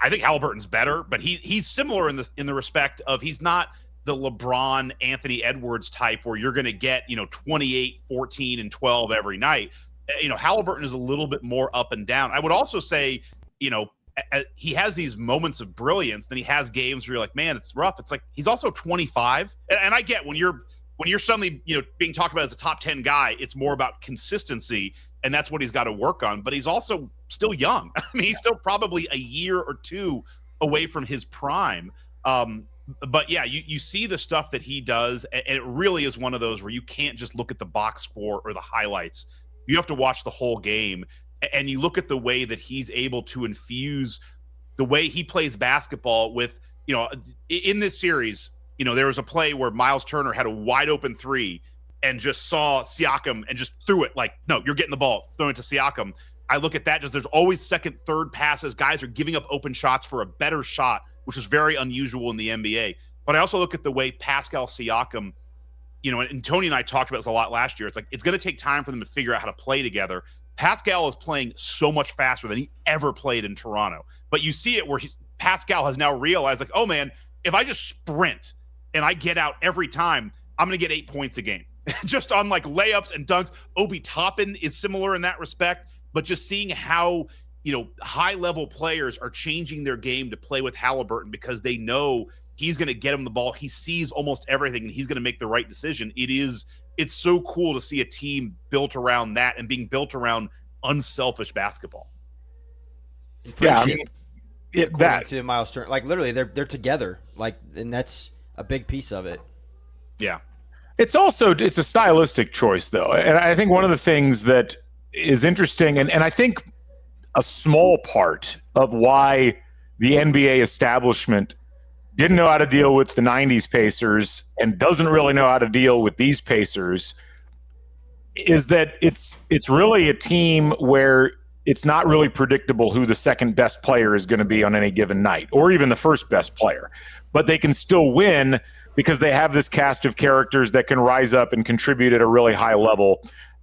I think Haliburton's better, but he's similar in the respect of he's not the LeBron, Anthony Edwards type where you're going to get 28, 14, and 12 every night. Haliburton is a little bit more up and down. I would also say, he has these moments of brilliance. Then he has games where you're like, man, it's rough. It's like he's also 25, and I get when you're suddenly being talked about as a top 10 guy, it's more about consistency, and that's what he's got to work on. But he's also still young. I mean, he's still probably a year or two away from his prime. But yeah, you see the stuff that he does, and it really is one of those where you can't just look at the box score or the highlights. You have to watch the whole game, and you look at the way that he's able to infuse the way he plays basketball with, in this series, there was a play where Miles Turner had a wide open three and just saw Siakam and just threw it like, no, you're getting the ball, throwing it to Siakam. I look at that, just there's always second, third passes. Guys are giving up open shots for a better shot, which is very unusual in the NBA. But I also look at the way Pascal Siakam, and Tony and I talked about this a lot last year. It's like, it's going to take time for them to figure out how to play together. Pascal is playing so much faster than he ever played in Toronto. But you see it where Pascal has now realized, like, oh man, if I just sprint and I get out every time, I'm going to get 8 points a game. Just on like layups and dunks. Obi Toppin is similar in that respect, but just seeing how, high level players are changing their game to play with Haliburton because they know he's going to get him the ball. He sees almost everything and he's going to make the right decision. It's so cool to see a team built around that and being built around unselfish basketball. And friendship. According to Miles Turner, like literally they're together, like, and that's a big piece of it. Yeah. It's a stylistic choice though. And I think one of the things that is interesting, and I think a small part of why the NBA establishment didn't know how to deal with the 90s Pacers and doesn't really know how to deal with these Pacers is that it's really a team where it's not really predictable who the second best player is going to be on any given night, or even the first best player. But they can still win because they have this cast of characters that can rise up and contribute at a really high level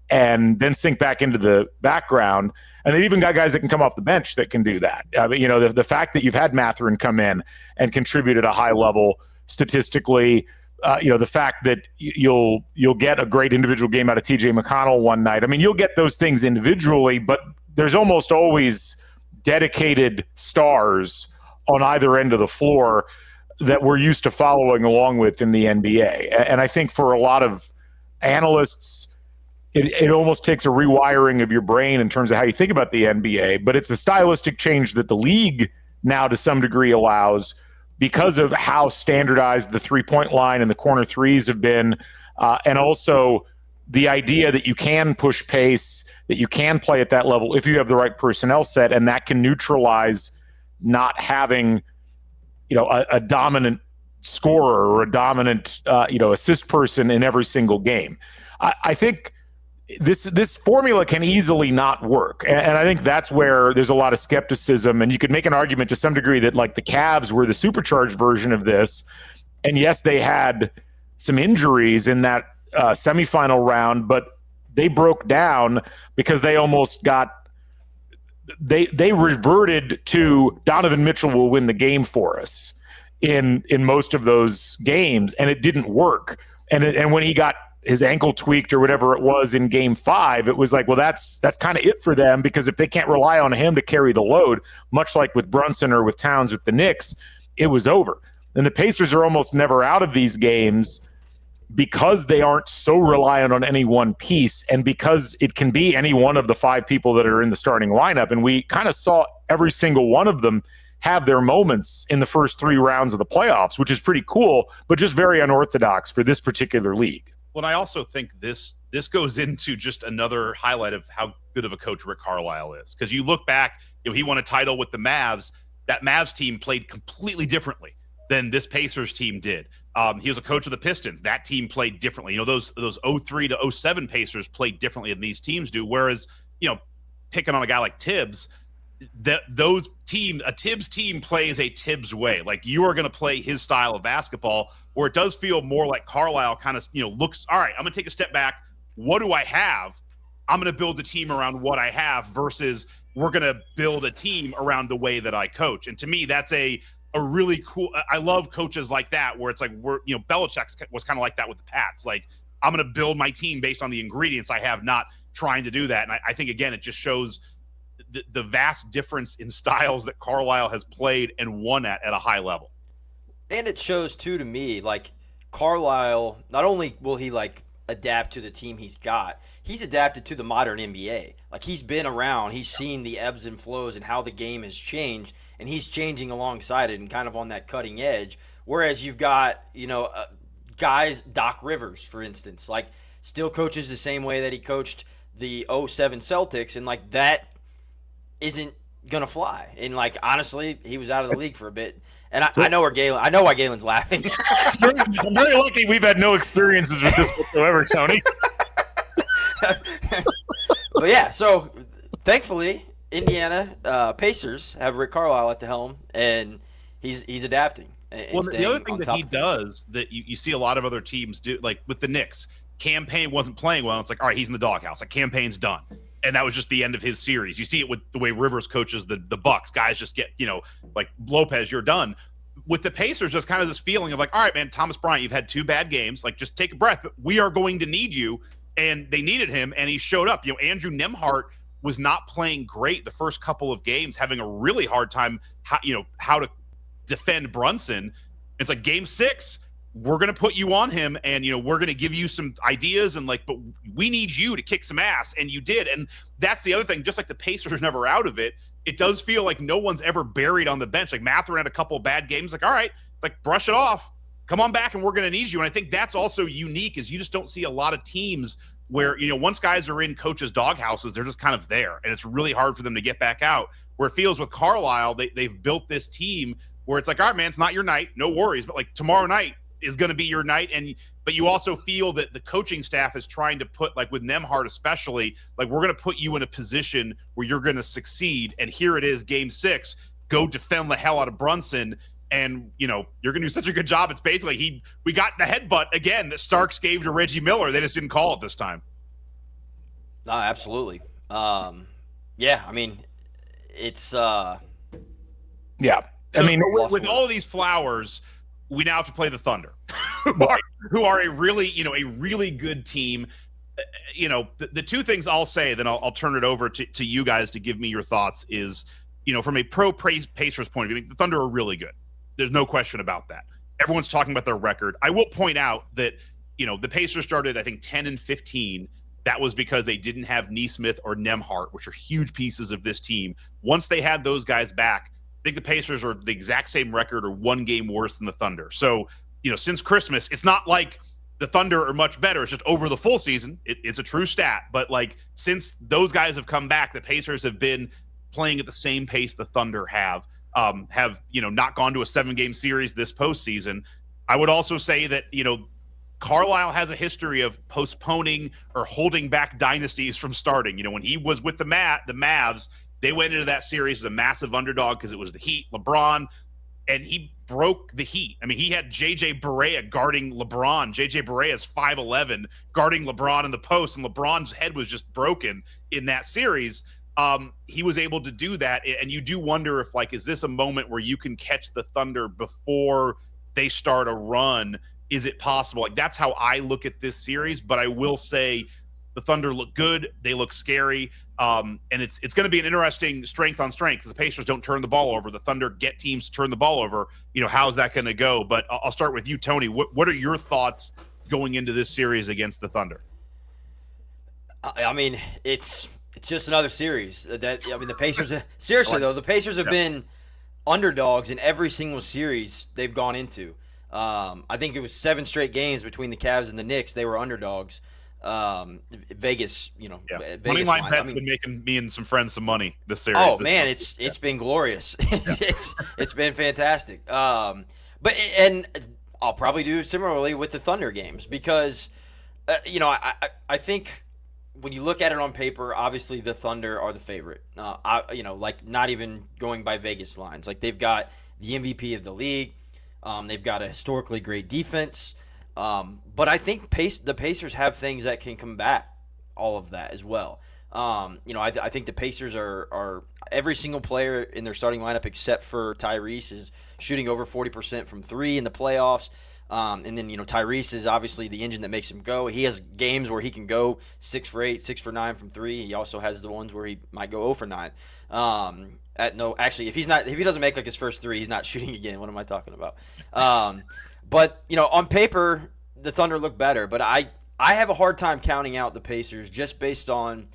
and then sink back into the background. And they've even got guys that can come off the bench that can do that. The fact that you've had Mathurin come in and contribute at a high level statistically, the fact that you'll get a great individual game out of TJ McConnell one night. I mean, you'll get those things individually, but there's almost always dedicated stars on either end of the floor that we're used to following along with in the NBA. And I think for a lot of analysts, it almost takes a rewiring of your brain in terms of how you think about the NBA, but it's a stylistic change that the league now to some degree allows because of how standardized the three-point line and the corner threes have been, and also the idea that you can push pace, that you can play at that level if you have the right personnel set, and that can neutralize not having a dominant scorer or a dominant assist person in every single game. I think this formula can easily not work. And I think that's where there's a lot of skepticism. And you could make an argument to some degree that like the Cavs were the supercharged version of this. And yes, they had some injuries in that semifinal round, but they broke down because they almost they reverted to Donovan Mitchell will win the game for us. in most of those games, and it didn't work. And when he got his ankle tweaked or whatever it was in game 5, it was like, well, that's kind of it for them, because if they can't rely on him to carry the load, much like with Brunson or with Towns with the Knicks, it was over. And the Pacers are almost never out of these games because they aren't so reliant on any one piece, and because it can be any one of the 5 people that are in the starting lineup. And we kind of saw every single one of them have their moments in the first 3 rounds of the playoffs, which is pretty cool, but just very unorthodox for this particular league. Well, I also think this goes into just another highlight of how good of a coach Rick Carlisle is. Because you look back, he won a title with the Mavs. That Mavs team played completely differently than this Pacers team did. He was a coach of the Pistons. That team played differently. Those 03 to 07 Pacers played differently than these teams do. Whereas, picking on a guy like Tibbs, a Tibbs team plays a Tibbs way. Like, you are going to play his style of basketball, where it does feel more like Carlisle kind of, looks, all right, I'm going to take a step back. What do I have? I'm going to build a team around what I have, versus we're going to build a team around the way that I coach. And to me, that's a really cool, I love coaches like that, where it's like, Belichick was kind of like that with the Pats. Like, I'm going to build my team based on the ingredients I have, not trying to do that. And I think, again, it just shows the vast difference in styles that Carlisle has played and won at a high level. And it shows, too, to me, like, Carlisle, not only will he, like, adapt to the team he's got, he's adapted to the modern NBA. Like, he's been around, he's seen the ebbs and flows and how the game has changed, and he's changing alongside it and kind of on that cutting edge. Whereas you've got, guys, Doc Rivers, for instance, like, still coaches the same way that he coached the 07 Celtics, and, like, that isn't gonna fly. And, like, honestly, he was out of the league for a bit. And I know why Galen's laughing. I'm very lucky we've had no experiences with this whatsoever, Tony. But yeah, so thankfully, Indiana Pacers have Rick Carlisle at the helm, and he's adapting. Well, the other thing that he does that you see a lot of other teams do, like with the Knicks, Campaign wasn't playing well. It's like, all right, he's in the doghouse. Like, Campaign's done. And that was just the end of his series. You see it with the way Rivers coaches the Bucks. Guys just get, like, Lopez, you're done. With the Pacers, just kind of this feeling of like, all right, man, Thomas Bryant, you've had 2 bad games. Like, just take a breath. But we are going to need you. And they needed him, and he showed up. Andrew Nembhard was not playing great the first couple of games, having a really hard time how to defend Brunson. It's like, game 6, we're going to put you on him, and we're going to give you some ideas, and but we need you to kick some ass, and you did. And that's the other thing. Just like the Pacers are never out of it, it does feel like no one's ever buried on the bench. Like, Mathurin had a couple of bad games. Like, all right, like, brush it off. Come on back, and we're going to need you. And I think that's also unique, is you just don't see a lot of teams where, once guys are in coaches' doghouses, they're just kind of there, and it's really hard for them to get back out. Where it feels with Carlisle, they've built this team where it's like, all right, man, it's not your night, no worries, but like, tomorrow night is going to be your night. But you also feel that the coaching staff is trying to put, like with Nembhard especially, like, we're going to put you in a position where you're going to succeed. And here it is, game 6, go defend the hell out of Brunson. And, you're going to do such a good job. It's basically we got the headbutt again that Starks gave to Reggie Miller. They just didn't call it this time. Absolutely. Yeah, I mean, it's yeah. So, I mean, with all of these flowers, we now have to play the Thunder, who are a really, a really good team. The 2 things I'll say, then I'll turn it over to you guys to give me your thoughts is, from a Pacers point of view, the Thunder are really good. There's no question about that. Everyone's talking about their record. I will point out that, the Pacers started, I think, 10-15. That was because they didn't have Nesmith or Nembhard, which are huge pieces of this team. Once they had those guys back, I think the Pacers are the exact same record or 1 game worse than the Thunder. So, since Christmas, it's not like the Thunder are much better. It's just over the full season. It's a true stat. But, like, since those guys have come back, the Pacers have been playing at the same pace the Thunder have not gone to a 7-game series this postseason. I would also say that, Carlisle has a history of postponing or holding back dynasties from starting. When he was with the Mavs, they went into that series as a massive underdog because it was the Heat, LeBron, and he broke the Heat. I mean, he had J.J. Barea guarding LeBron. J.J. Barea is 5'11", guarding LeBron in the post, and LeBron's head was just broken in that series. he was able to do that. And you do wonder if, like, is this a moment where you can catch the Thunder before they start a run? Is it possible? Like, that's how I look at this series. But I will say the Thunder look good. They look scary. And it's going to be an interesting strength on strength because the Pacers don't turn the ball over. The Thunder get teams to turn the ball over. How's that going to go? But I'll start with you, Tony. What are your thoughts going into this series against the Thunder? I mean, it's just another series. The Pacers. Seriously though, the Pacers have been underdogs in every single series they've gone into. I think it was 7 straight games between the Cavs and the Knicks. They were underdogs. Vegas, Vegas money line bets been making me and some friends some money this series. Oh man, it's been glorious. It's been fantastic. But I'll probably do similarly with the Thunder games because, I think. When you look at it on paper, obviously the Thunder are the favorite. Not even going by Vegas lines. Like, they've got the MVP of the league. They've got a historically great defense. But I think the Pacers have things that can combat all of that as well. I think the Pacers are every single player in their starting lineup except for Tyrese is shooting over 40% from 3 in the playoffs. And then, Tyrese is obviously the engine that makes him go. He has games where he can go 6 for 8, 6 for 9 from 3. He also has the ones where he might go 0 for 9. Actually, if he doesn't make like his first 3, he's not shooting again. What am I talking about? But on paper, the Thunder look better. But I have a hard time counting out the Pacers just based on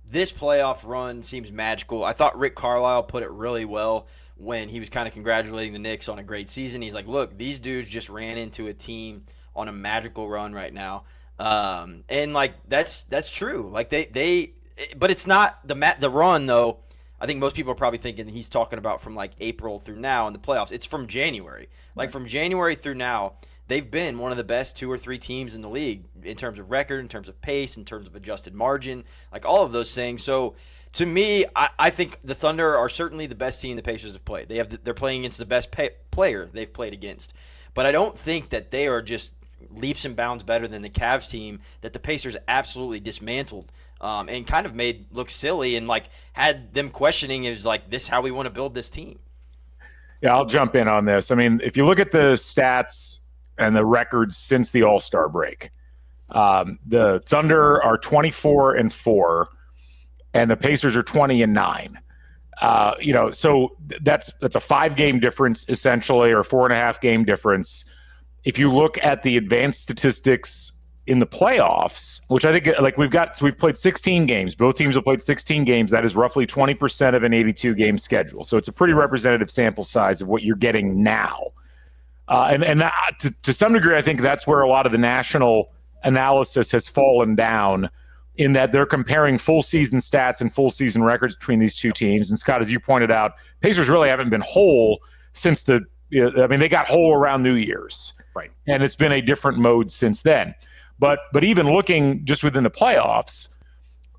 this playoff run seems magical. I thought Rick Carlisle put it really well when he was kind of congratulating the Knicks on a great season. He's like, look, these dudes just ran into a team on a magical run right now. And like, that's true. Like but it's not the run though. I think most people are probably thinking he's talking about from like April through now in the playoffs. It's from January. Like from January through now, they've been one of the best 2 or 3 teams in the league in terms of record, in terms of pace, in terms of adjusted margin, like all of those things. So to me, I think the Thunder are certainly the best team the Pacers have played. They're playing against the best player they've played against. But I don't think that they are just leaps and bounds better than the Cavs team that the Pacers absolutely dismantled and kind of made look silly and like had them questioning is like, this how we want to build this team. Yeah, I'll jump in on this. I mean, if you look at the stats and the records since the All-Star break, the Thunder are 24-4. And the Pacers are 20-9. So that's a 5-game difference essentially, or 4.5 game difference. If you look at the advanced statistics in the playoffs, which I think we've played 16 games. Both teams have played 16 games. That is roughly 20% of an 82-game schedule. So it's a pretty representative sample size of what you're getting now. And that, to some degree, I think that's where a lot of the national analysis has fallen down, in that they're comparing full season stats and full season records between these two teams. And Scott, as you pointed out, Pacers really haven't been whole since they got whole around New Year's. Right. And it's been a different mode since then. But even looking just within the playoffs,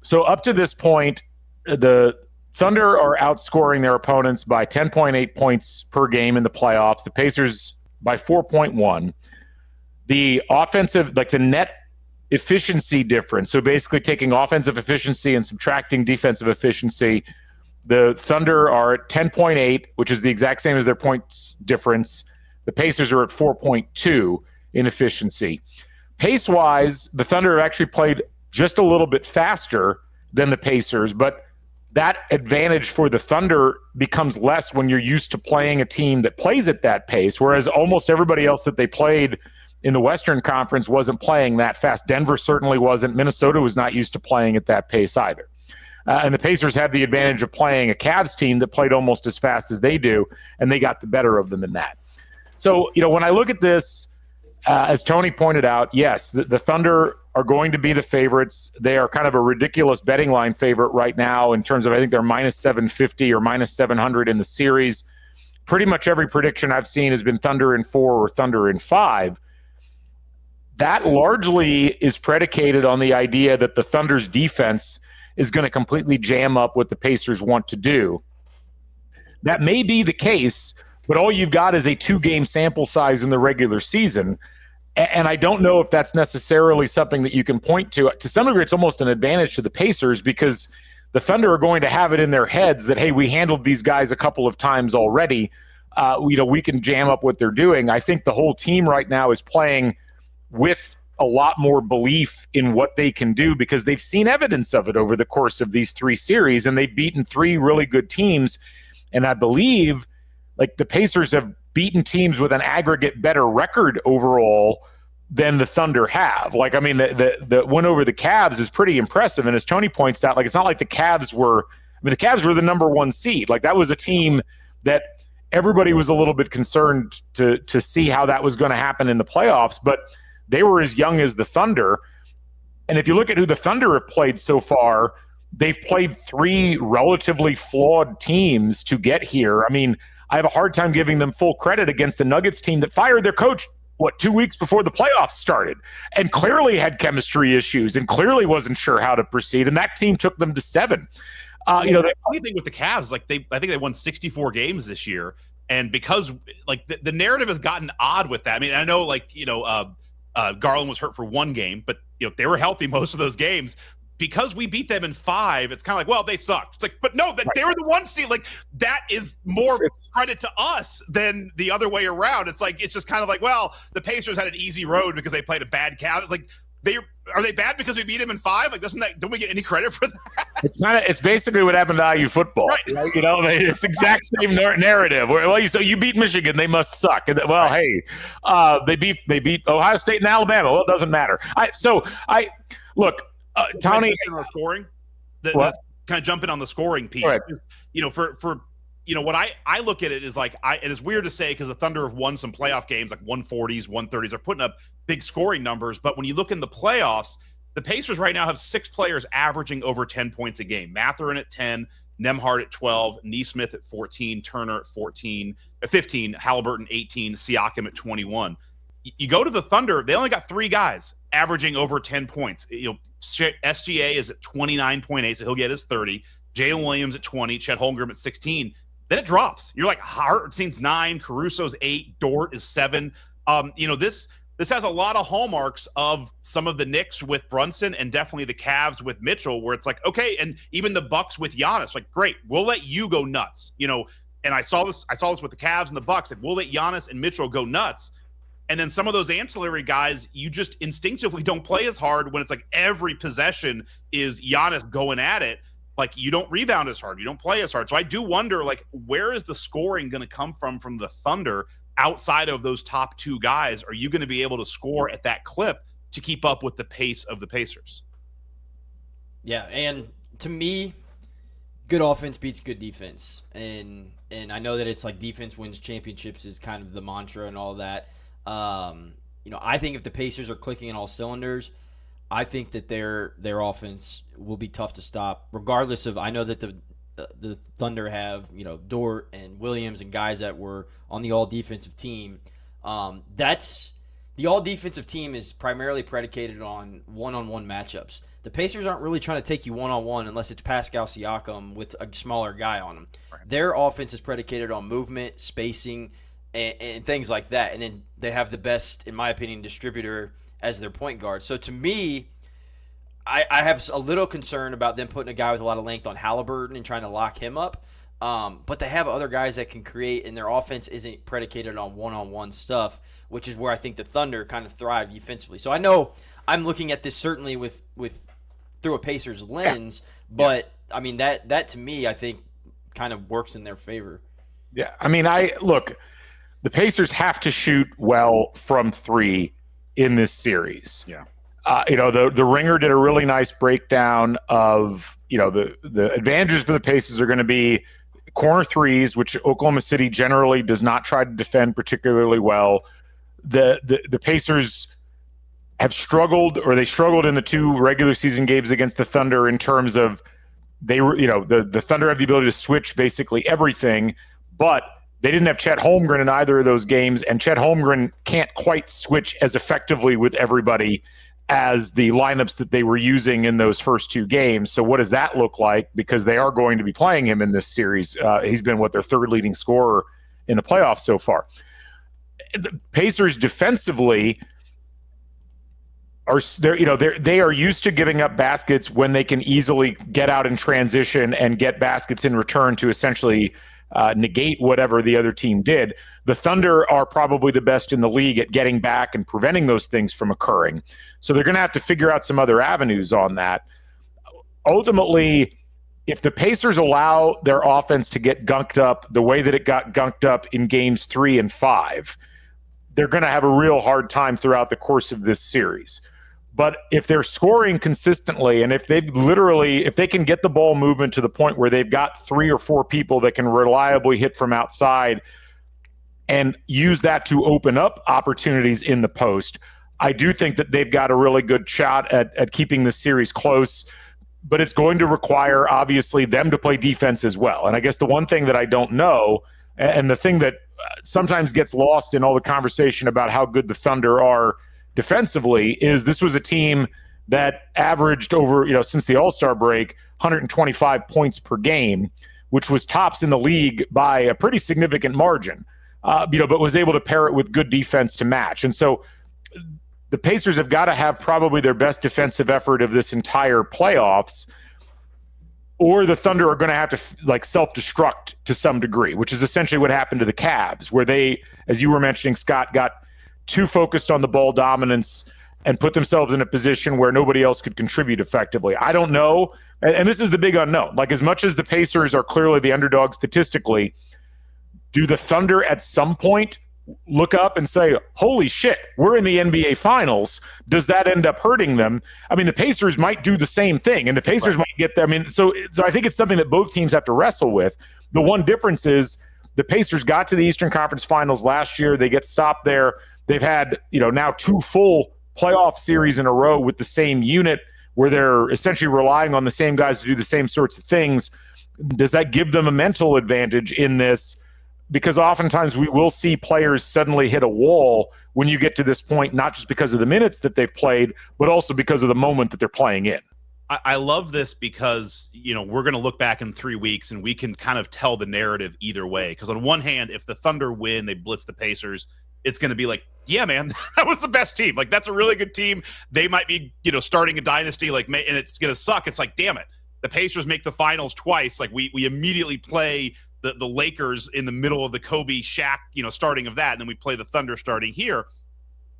so up to this point, the Thunder are outscoring their opponents by 10.8 points per game in the playoffs. The Pacers by 4.1. The offensive, like the net efficiency difference, so basically taking offensive efficiency and subtracting defensive efficiency, the Thunder are at 10.8, which is the exact same as their points difference. The Pacers are at 4.2 in efficiency. Pace-wise, the Thunder have actually played just a little bit faster than the Pacers, but that advantage for the Thunder becomes less when you're used to playing a team that plays at that pace, whereas almost everybody else that they played in the Western Conference wasn't playing that fast. Denver certainly wasn't. Minnesota was not used to playing at that pace either. And the Pacers have the advantage of playing a Cavs team that played almost as fast as they do, and they got the better of them in that. So, when I look at this, as Tony pointed out, yes, the Thunder are going to be the favorites. They are kind of a ridiculous betting line favorite right now in terms of, I think they're minus 750 or minus 700 in the series. Pretty much every prediction I've seen has been Thunder in 4 or Thunder in 5. That largely is predicated on the idea that the Thunder's defense is going to completely jam up what the Pacers want to do. That may be the case, but all you've got is a 2-game sample size in the regular season. And I don't know if that's necessarily something that you can point to. To some degree, it's almost an advantage to the Pacers because the Thunder are going to have it in their heads that, hey, we handled these guys a couple of times already. We can jam up what they're doing. I think the whole team right now is playing with a lot more belief in what they can do because they've seen evidence of it over the course of these 3 series, and they've beaten 3 really good teams. And I believe like the Pacers have beaten teams with an aggregate better record overall than the Thunder have. Like, I mean, the win over the Cavs is pretty impressive. And as Tony points out, like, it's not like the Cavs were the number 1 seed. Like, that was a team that everybody was a little bit concerned to see how that was going to happen in the playoffs, but they were as young as the Thunder. And if you look at who the Thunder have played so far, they've played 3 relatively flawed teams to get here. I mean, I have a hard time giving them full credit against the Nuggets team that fired their coach, 2 weeks before the playoffs started, and clearly had chemistry issues and clearly wasn't sure how to proceed. And that team took them to 7. The funny thing with the Cavs, like I think they won 64 games this year. And because like the narrative has gotten odd with that. I mean, I know Garland was hurt for 1 game, but they were healthy most of those games. Because we beat them in 5, it's kind of like, well, they sucked. It's like, but no, they were the 1 seed. Like, that is more credit to us than the other way around. It's like, it's just kind of like, well, the Pacers had an easy road because they played a bad Cavs. Like, are they bad because we beat them in 5? Like, don't we get any credit for that? It's basically what happened to IU football. Right. It's exact same narrative. Well, so you beat Michigan, they must suck. And hey, they beat Ohio State and Alabama. Well, it doesn't matter. Look. Tony, scoring. Kind of jumping on the scoring piece. Right. What I look at it is like and it's weird to say because the Thunder have won some playoff games like 140s, 130s. They're putting up big scoring numbers, but when you look in the playoffs, the Pacers right now have 6 players averaging over 10 points a game. Mathurin at 10, Nembhard at 12, Nesmith at 14, Turner at 15, Haliburton 18, Siakam at 21. You go to the Thunder, they only got 3 guys averaging over 10 points. SGA is at 29.8, so he'll get his 30. Jalen Williams at 20, Chet Holmgren at 16. Then it drops. You're like, Hartenstein's 9, Caruso's 8, Dort is 7. This has a lot of hallmarks of some of the Knicks with Brunson and definitely the Cavs with Mitchell, where it's like, okay, and even the Bucks with Giannis, like, great, we'll let you go nuts. And I saw this with the Cavs and the Bucks, like, we'll let Giannis and Mitchell go nuts. And then some of those ancillary guys, you just instinctively don't play as hard when it's like every possession is Giannis going at it. Like, you don't rebound as hard. You don't play as hard. So I do wonder, like, where is the scoring going to come from the Thunder outside of those top 2 guys? Are you going to be able to score at that clip to keep up with the pace of the Pacers? Yeah, and to me, good offense beats good defense. And I know that it's like defense wins championships is kind of the mantra and all that. I think if the Pacers are clicking in all cylinders, I think that their offense will be tough to stop, regardless of. I know that the Thunder have Dort and Williams and guys that were on the all defensive team. That's the all defensive team is primarily predicated on one-on-one matchups. The Pacers aren't really trying to take you one-on-one unless it's Pascal Siakam with a smaller guy on him. Right. Their offense is predicated on movement, spacing, and things like that. And then they have the best, in my opinion, distributor as their point guard. So to me, I have a little concern about them putting a guy with a lot of length on Haliburton and trying to lock him up. But they have other guys that can create, and their offense isn't predicated on one-on-one stuff, which is where I think the Thunder kind of thrive defensively. So I know I'm looking at this certainly with through a Pacers lens, but I mean that to me I think kind of works in their favor. Yeah, I mean the Pacers have to shoot well from 3 in this series. Yeah. The Ringer did a really nice breakdown of, the advantages for the Pacers are going to be corner threes, which Oklahoma City generally does not try to defend particularly well. The Pacers have struggled, or they struggled in the 2 regular season games against the Thunder in terms of the Thunder have the ability to switch basically everything, but they didn't have Chet Holmgren in either of those games, and Chet Holmgren can't quite switch as effectively with everybody as the lineups that they were using in those first 2 games. So what does that look like? Because they are going to be playing him in this series. He's been their 3rd leading scorer in the playoffs so far. The Pacers defensively, they are used to giving up baskets when they can easily get out in transition and get baskets in return to essentially negate whatever the other team did. The Thunder are probably the best in the league at getting back and preventing those things from occurring. So they're going to have to figure out some other avenues on that. Ultimately, if the Pacers allow their offense to get gunked up the way that it got gunked up in games 3 and 5, they're going to have a real hard time throughout the course of this series. But if they're scoring consistently, and if they can get the ball movement to the point where they've got 3 or 4 people that can reliably hit from outside and use that to open up opportunities in the post, I do think that they've got a really good shot at keeping the series close. But it's going to require, obviously, them to play defense as well. And I guess the one thing that I don't know, and the thing that sometimes gets lost in all the conversation about how good the Thunder are defensively, is this was a team that averaged over, since the All-Star break, 125 points per game, which was tops in the league by a pretty significant margin, but was able to pair it with good defense to match. And so the Pacers have got to have probably their best defensive effort of this entire playoffs, or the Thunder are going to have to self-destruct to some degree, which is essentially what happened to the Cavs, where they, as you were mentioning, Scott, got too focused on the ball dominance and put themselves in a position where nobody else could contribute effectively. I don't know, and this is the big unknown. As much as the Pacers are clearly the underdog statistically, do the Thunder at some point look up and say, holy shit, we're in the NBA Finals? Does that end up hurting them? I mean, the Pacers might do the same thing, and the Pacers might get there. I mean, so I think it's something that both teams have to wrestle with. The one difference is the Pacers got to the Eastern Conference Finals last year. They get stopped there. They've had, now 2 full playoff series in a row with the same unit where they're essentially relying on the same guys to do the same sorts of things. Does that give them a mental advantage in this? Because oftentimes we will see players suddenly hit a wall when you get to this point, not just because of the minutes that they've played, but also because of the moment that they're playing in. I love this because, we're going to look back in 3 weeks and we can kind of tell the narrative either way. Because on one hand, if the Thunder win, they blitz the Pacers, it's going to be like, yeah, man, that was the best team. That's a really good team. They might be, starting a dynasty, and it's going to suck. It's like, damn it. The Pacers make the finals twice. We immediately play the Lakers in the middle of the Kobe Shaq, starting of that. And then we play the Thunder starting here.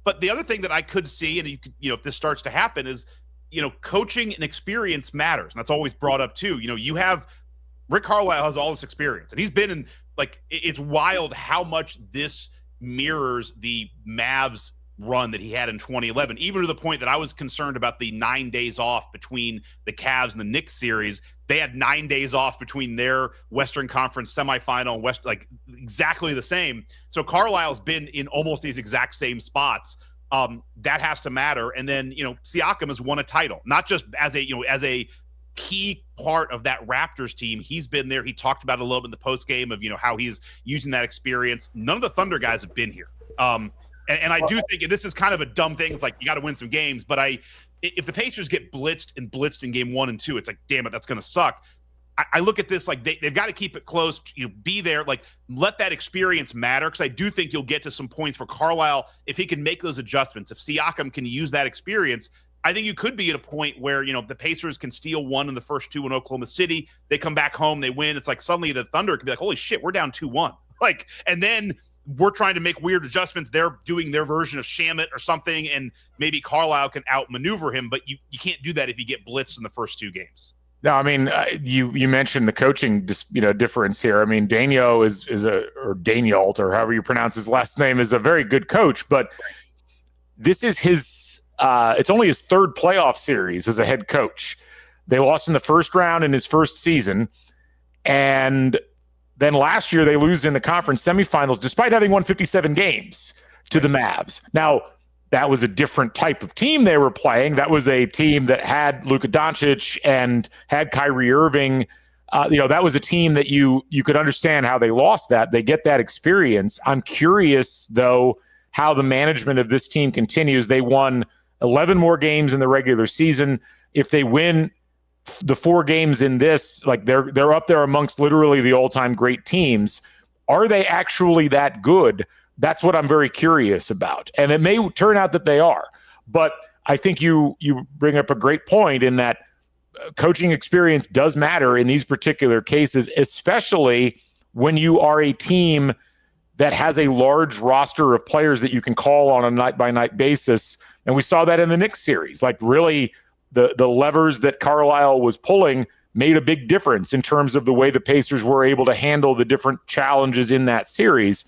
But the other thing that I could see, and if this starts to happen, is, coaching and experience matters. And that's always brought up too. You have Rick Carlisle has all this experience, and he's been in, it's wild how much this mirrors the Mavs run that he had in 2011, even to the point that I was concerned about the 9 days off between the Cavs and the Knicks series. They had 9 days off between their Western Conference semifinal and exactly the same. So Carlisle's been in almost these exact same spots. That has to matter. And then, Siakam has won a title, not just as a key part of that Raptors team. He's been there. He talked about it a little bit in the post game of, how he's using that experience. None of the Thunder guys have been here. And I do think, and this is kind of a dumb thing, it's like you got to win some games, but if the Pacers get blitzed in game 1 and 2, it's like, damn it, that's going to suck. I look at this they've got to keep it close, be there, let that experience matter, because I do think you'll get to some points where Carlisle, if he can make those adjustments, if Siakam can use that experience, I think you could be at a point where, the Pacers can steal one in the first 2 in Oklahoma City. They come back home, they win. It's like suddenly the Thunder could be like, holy shit, we're down 2-1. And then we're trying to make weird adjustments. They're doing their version of Shamit or something, and maybe Carlisle can outmaneuver him, but you can't do that if you get blitzed in the first 2 games. No, I mean, you mentioned the coaching difference here. I mean, Daniel or Daniel, or however you pronounce his last name, is a very good coach, but this is it's only his 3rd playoff series as a head coach. They lost in the first round in his first season, and then last year they lose in the conference semifinals despite having won 57 games to the Mavs. Now, that was a different type of team they were playing. That was a team that had Luka Doncic and had Kyrie Irving. That was a team that you could understand how they lost that. They get that experience. I'm curious, though, how the management of this team continues. They won 11 more games in the regular season. If they win the 4 games in this, they're up there amongst literally the all-time great teams. Are they actually that good? That's what I'm very curious about. And it may turn out that they are. But I think you bring up a great point in that coaching experience does matter in these particular cases, especially when you are a team that has a large roster of players that you can call on a night-by-night basis. And we saw that in the Knicks series. Like, really, the levers that Carlisle was pulling made a big difference in terms of the way the Pacers were able to handle the different challenges in that series.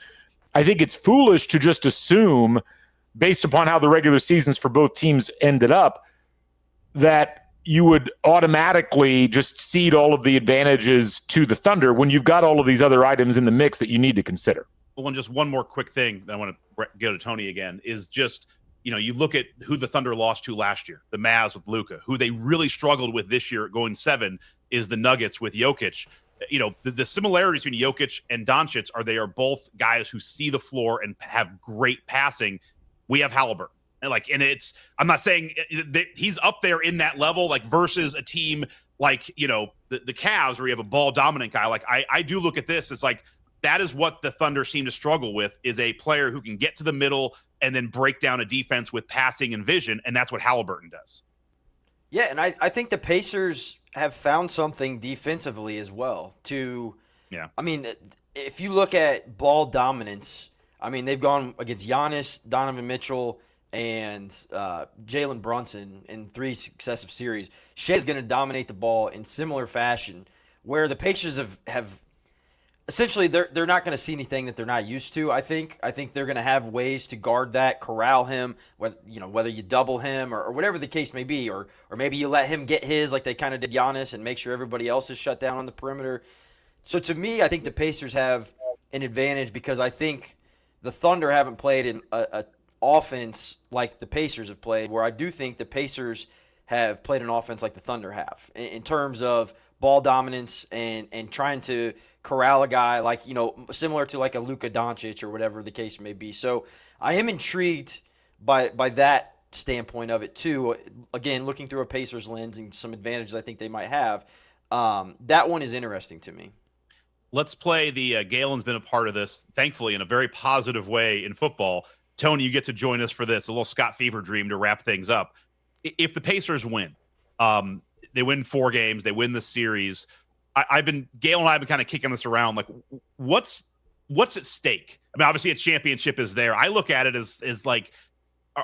I think it's foolish to just assume, based upon how the regular seasons for both teams ended up, that you would automatically just cede all of the advantages to the Thunder when you've got all of these other items in the mix that you need to consider. Well, and just one more quick thing that I want to go to Tony again is just, you look at who the Thunder lost to last year, the Mavs with Luka. Who they really struggled with this year going 7 is the Nuggets with Jokic. The similarities between Jokic and Doncic they are both guys who see the floor and have great passing. We have Haliburton. And it's, I'm not saying that he's up there in that level, like versus a team like, the Cavs where you have a ball dominant guy. Like I do look at this as like, that is what the Thunder seem to struggle with, is a player who can get to the middle and then break down a defense with passing and vision. And that's what Haliburton does. Yeah. And I think the Pacers have found something defensively as well I mean, if you look at ball dominance, I mean, they've gone against Giannis, Donovan Mitchell, and Jalen Brunson in 3 successive series. Shea's going to dominate the ball in similar fashion, where the Pacers have essentially they're not going to see anything that they're not used to. I think they're going to have ways to guard that, corral him, whether you double him or whatever the case may be, or maybe you let him get his like they kind of did Giannis and make sure everybody else is shut down on the perimeter. So to me, I think the Pacers have an advantage because I think the Thunder haven't played in a offense like the Pacers have played, where I do think the Pacers have played an offense like the Thunder have in terms of ball dominance and trying to corral a guy like, similar to like a Luka Doncic or whatever the case may be. So I am intrigued by that standpoint of it too. Again, looking through a Pacers lens and some advantages I think they might have. That one is interesting to me. Let's play the Galen's been a part of this, thankfully, in a very positive way in football. Tony, you get to join us for this, a little Scott Fever dream to wrap things up. If the Pacers win, they win 4 games, they win the series. Galen and I have been kind of kicking this around. Like, what's at stake? I mean, obviously a championship is there. I look at it as like,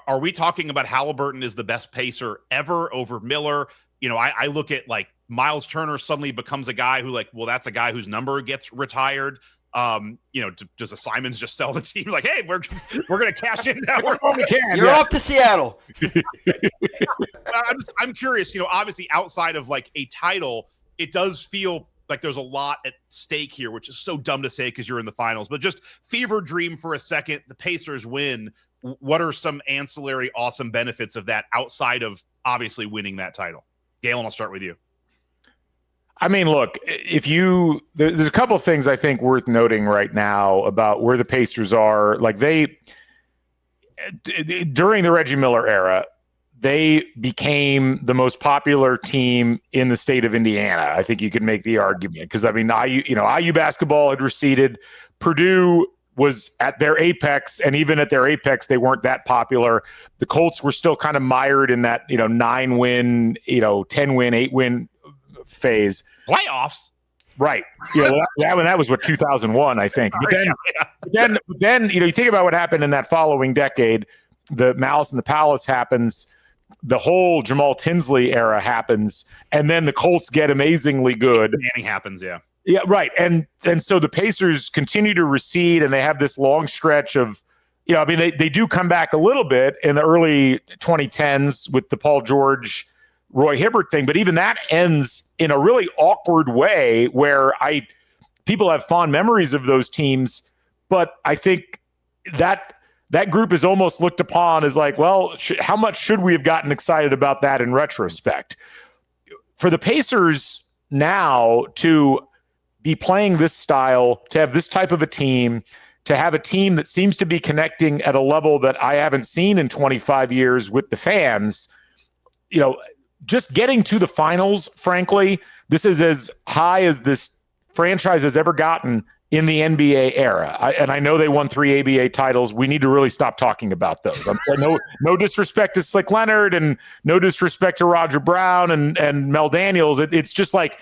are we talking about Haliburton is the best Pacer ever over Miller? I look at like Miles Turner suddenly becomes a guy who that's a guy whose number gets retired. Does the Simons just sell the team? Like, hey, we're going to cash in now. You're off to Seattle. I'm curious, obviously outside of like a title, it does feel like there's a lot at stake here, which is so dumb to say because you're in the finals, but just fever dream for a second, the Pacers win. What are some ancillary awesome benefits of that outside of obviously winning that title? Galen, I'll start with you. I mean, look, there's a couple of things I think worth noting right now about where the Pacers are. Like during the Reggie Miller era, they became the most popular team in the state of Indiana. I think you could make the argument because, I mean, IU basketball had receded. Purdue was at their apex, and even at their apex, they weren't that popular. The Colts were still kind of mired in that, 9-win, 10-win, 8-win phase. Playoffs. Right. That was 2001, I think. But then, you think about what happened in that following decade. The Malice in the Palace happens. The whole Jamal Tinsley era happens, and then the Colts get amazingly good. Manning happens, yeah. Yeah, right. And so the Pacers continue to recede, and they have this long stretch of, they do come back a little bit in the early 2010s with the Paul George, Roy Hibbert thing, but even that ends in a really awkward way where people have fond memories of those teams, but I think that group is almost looked upon as like, well, how much should we have gotten excited about that in retrospect? For the Pacers now to be playing this style, to have this type of a team, to have a team that seems to be connecting at a level that I haven't seen in 25 years with the fans, just getting to the finals, frankly, this is as high as this franchise has ever gotten in the NBA era. And I know they won 3 ABA titles. We need to really stop talking about those. I'm saying no disrespect to Slick Leonard and no disrespect to Roger Brown and Mel Daniels. It's just like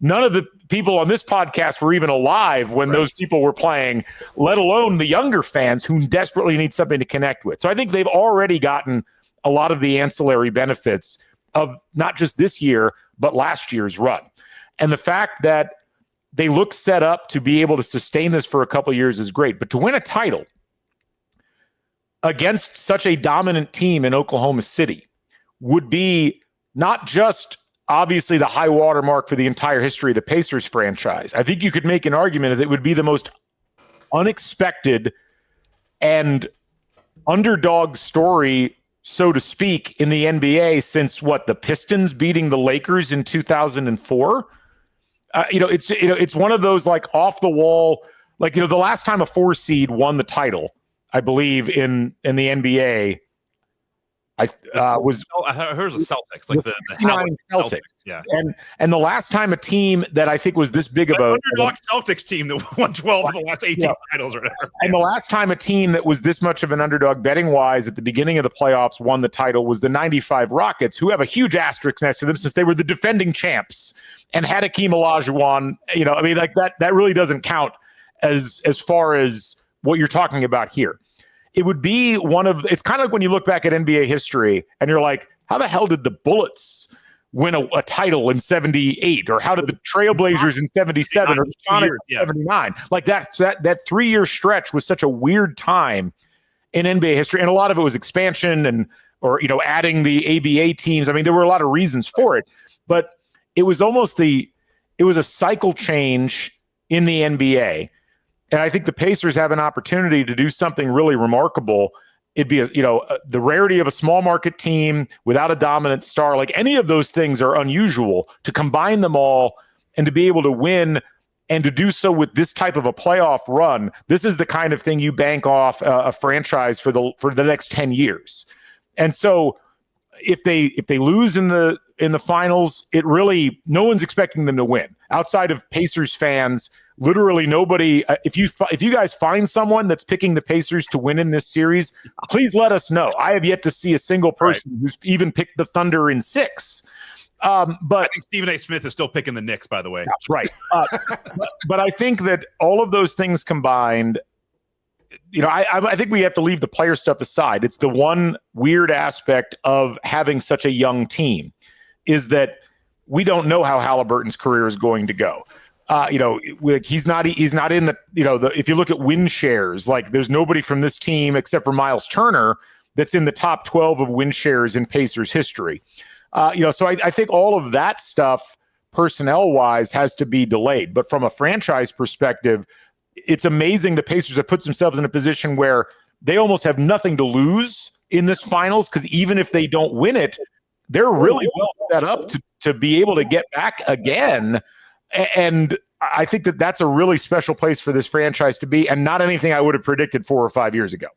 none of the people on this podcast were even alive when those people were playing, let alone the younger fans who desperately need something to connect with. So I think they've already gotten a lot of the ancillary benefits of not just this year, but last year's run. And the fact that they look set up to be able to sustain this for a couple of years is great. But to win a title against such a dominant team in Oklahoma City would be not just obviously the high watermark for the entire history of the Pacers franchise. I think you could make an argument that it would be the most unexpected and underdog story, so to speak, in the NBA since the Pistons beating the Lakers in 2004. It's one of those like off the wall, like, the last time a 4 seed won the title, I believe in the NBA, I heard it was the Celtics, like the 69 Celtics. Yeah. And the last time a team that I think was this big of a underdog Celtics team that won 12 of the last 18 titles or whatever. And the last time a team that was this much of an underdog betting wise at the beginning of the playoffs won the title was the 95 Rockets, who have a huge asterisk next to them since they were the defending champs and had Hakeem Olajuwon. That really doesn't count as far as what you're talking about here. It would be it's kind of like when you look back at NBA history and you're like, how the hell did the Bullets win a title in 78? Or how did the Trailblazers in 77 or the Sonics in 79? Like that 3-year stretch was such a weird time in NBA history. And a lot of it was expansion or adding the ABA teams. I mean, there were a lot of reasons for it, but it was almost it was a cycle change in the NBA. And I think the Pacers have an opportunity to do something really remarkable. It'd be the rarity of a small market team without a dominant star. Like, any of those things are unusual. To combine them all and to be able to win and to do so with this type of a playoff run, this is the kind of thing you bank off a franchise for the next 10 years. And so if they lose in the finals, no one's expecting them to win outside of Pacers fans. Literally nobody. If you guys find someone that's picking the Pacers to win in this series, please let us know. I have yet to see a single person who's even picked the Thunder in 6. But I think Stephen A. Smith is still picking the Knicks, by the way. That's right. But I think that all of those things combined, I think we have to leave the player stuff aside. It's the one weird aspect of having such a young team is that we don't know how Haliburton's career is going to go. He's not in the, if you look at win shares, like there's nobody from this team except for Miles Turner that's in the top 12 of win shares in Pacers history. So I think all of that stuff personnel wise has to be delayed. But from a franchise perspective, it's amazing the Pacers have put themselves in a position where they almost have nothing to lose in this finals, because even if they don't win it, they're really well set up to be able to get back again. And I think that's a really special place for this franchise to be, and not anything I would have predicted 4 or 5 years ago.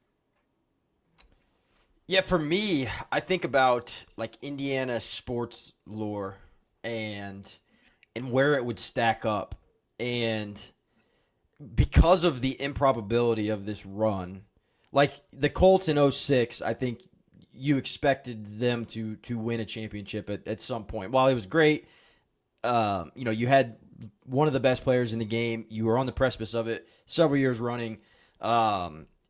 Yeah, for me, I think about like Indiana sports lore and where it would stack up. And because of the improbability of this run, like the Colts in 06, I think you expected them to win a championship at some point. While it was great, you had one of the best players in the game. You were on the precipice of it several years running.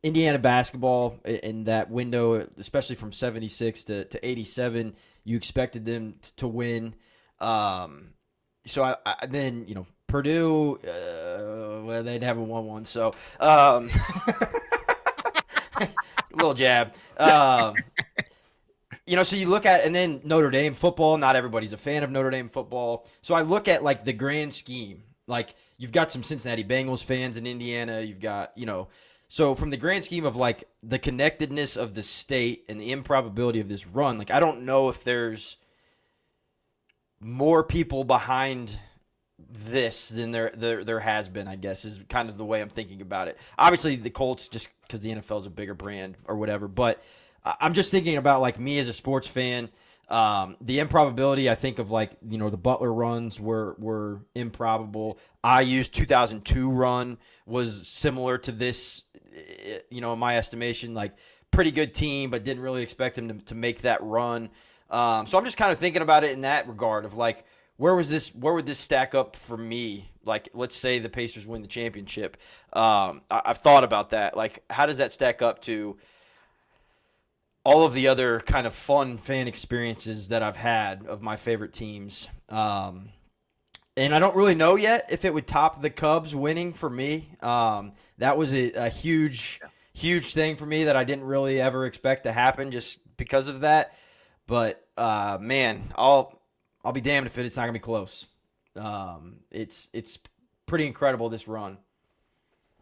Indiana basketball in that window, especially from 76 to 87, you expected them to win. So I then, Purdue, they'd haven't won one. So, little jab. So you look at, and then Notre Dame football, not everybody's a fan of Notre Dame football. So I look at like the grand scheme, like you've got some Cincinnati Bengals fans in Indiana. You've got, so from the grand scheme of like the connectedness of the state and the improbability of this run, like I don't know if there's more people behind this than there has been, I guess, is kind of the way I'm thinking about it. Obviously the Colts, just because the NFL is a bigger brand or whatever, but I'm just thinking about like me as a sports fan. The improbability, I think, of the Butler runs were improbable. IU's 2002 run was similar to this, in my estimation, like pretty good team, but didn't really expect him to make that run. So I'm just kind of thinking about it in that regard of like, where would this stack up for me? Like, let's say the Pacers win the championship. I've thought about that. Like, how does that stack up to all of the other kind of fun fan experiences that I've had of my favorite teams? And I don't really know yet if it would top the Cubs winning for me. That was a huge thing for me that I didn't really ever expect to happen just because of that. But, man, I'll be damned if it's not going to be close. It's pretty incredible, this run.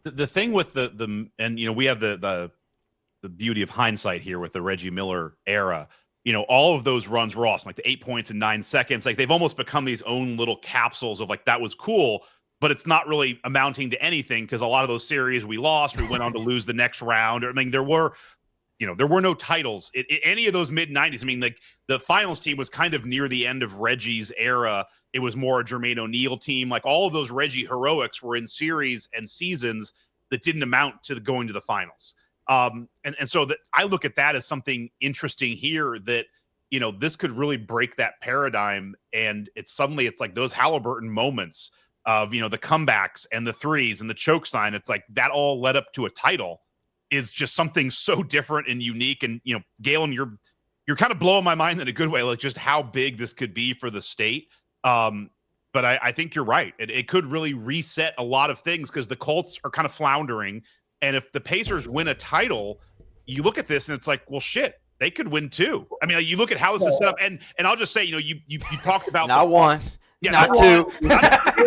The thing with the we have the beauty of hindsight here with the Reggie Miller era. All of those runs were awesome, like the 8 points in 9 seconds. Like, they've almost become these own little capsules of like, that was cool, but it's not really amounting to anything because a lot of those series we lost, we went on to lose the next round. I mean, there were no titles in any of those mid-90s. I mean, like, the finals team was kind of near the end of Reggie's era. It was more a Jermaine O'Neal team. Like, all of those Reggie heroics were in series and seasons that didn't amount to going to the finals. And so that I look at that as something interesting here that, this could really break that paradigm. And it's like those Haliburton moments of, the comebacks and the threes and the choke sign. It's like that all led up to a title is just something so different and unique. And, Galen, you're kind of blowing my mind in a good way, like just how big this could be for the state. But I think you're right. It could really reset a lot of things because the Colts are kind of floundering. And if the Pacers win a title, you look at this and it's like, well, shit, they could win too. I mean, you look at how this is set up, and I'll just say, you talked about not one, not two. Let's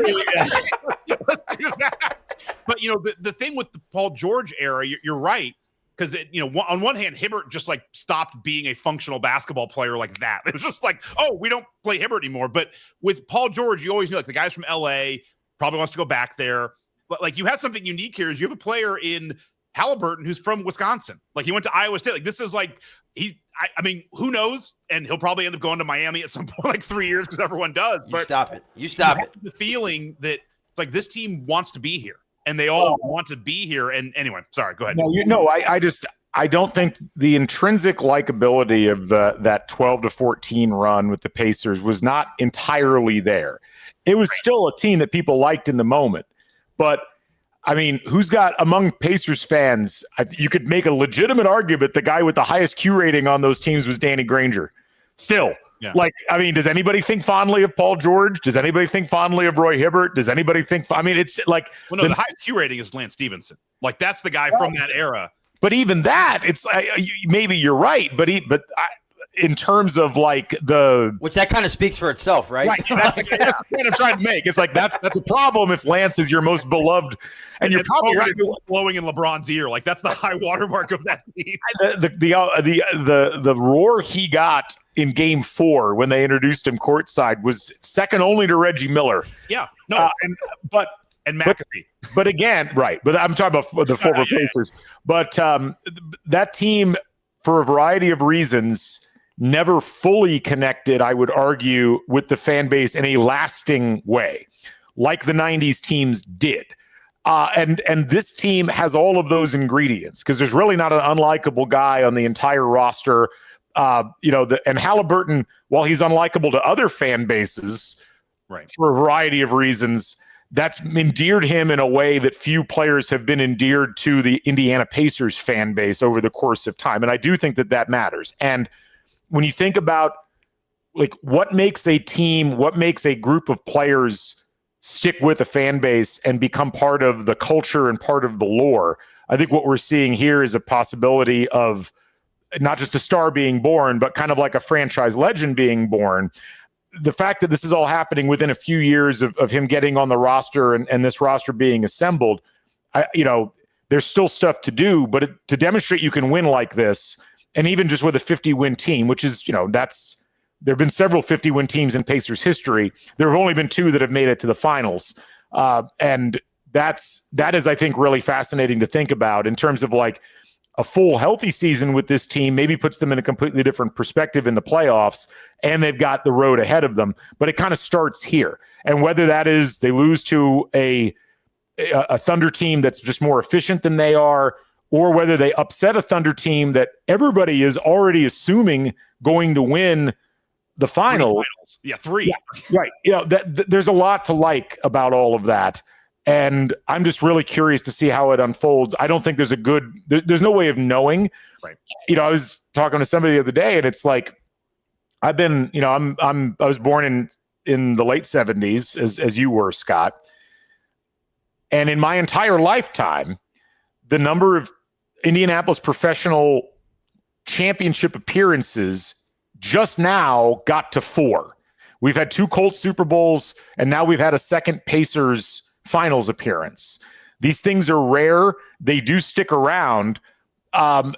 do that. But the thing with the Paul George era, you're right, because on one hand, Hibbert just like stopped being a functional basketball player like that. It was just like, oh, we don't play Hibbert anymore. But with Paul George, you always knew like the guy's from LA, probably wants to go back there. But like, you have something unique here is you have a player in Haliburton who's from Wisconsin. Like, he went to Iowa State. Like, this is like, I mean, who knows? And he'll probably end up going to Miami at some point, like 3 years, because everyone does. You stop it. The feeling that it's like this team wants to be here, and they all want to be here. And anyway, sorry, go ahead. No, I don't think the intrinsic likability of that 12 to 14 run with the Pacers was not entirely there. It was still a team that people liked in the moment. But, I mean, who's got among Pacers fans, you could make a legitimate argument the guy with the highest Q rating on those teams was Danny Granger. Still. Yeah. Like, I mean, does anybody think fondly of Paul George? Does anybody think fondly of Roy Hibbert? Does anybody think – I mean, it's like – well, no, the highest Q rating is Lance Stevenson. Like, that's the guy from that era. But even that, it's maybe you're right, but in terms of like which that kind of speaks for itself, right? Right. That's the point I'm trying to make. It's like that's a problem if Lance is your most beloved, and you're probably right. Blowing in LeBron's ear, like that's the high watermark of that team. The roar he got in Game 4 when they introduced him courtside was second only to Reggie Miller. Yeah, no, and McAfee. But again, right. But I'm talking about the former Pacers. But that team, for a variety of reasons, never fully connected, I would argue, with the fan base in a lasting way, like the 90s teams did. And this team has all of those ingredients because there's really not an unlikable guy on the entire roster. And Haliburton, while he's unlikable to other fan bases, right, for a variety of reasons, that's endeared him in a way that few players have been endeared to the Indiana Pacers fan base over the course of time. And I do think that matters. And when you think about like what makes a team, what makes a group of players stick with a fan base and become part of the culture and part of the lore, I think what we're seeing here is a possibility of not just a star being born, but kind of like a franchise legend being born. The fact that this is all happening within a few years of him getting on the roster and this roster being assembled, there's still stuff to do, but to demonstrate you can win like this, and even just with a 50-win team, which is, there have been several 50-win teams in Pacers history. There have only been 2 that have made it to the finals. And that is, I think, really fascinating to think about in terms of like, a full healthy season with this team maybe puts them in a completely different perspective in the playoffs, and they've got the road ahead of them. But it kind of starts here. And whether that is they lose to a Thunder team that's just more efficient than they are, or whether they upset a Thunder team that everybody is already assuming going to win the finals. Yeah, 3. Yeah, right. There's a lot to like about all of that. And I'm just really curious to see how it unfolds. I don't think there's there's no way of knowing. Right. I was talking to somebody the other day, and it's like, I was born in the late 70s as you were, Scott. And in my entire lifetime, the number of Indianapolis professional championship appearances just now got to 4. We've had 2 Colts Super Bowls, and now we've had a second Pacers finals appearance. These things are rare. They do stick around. And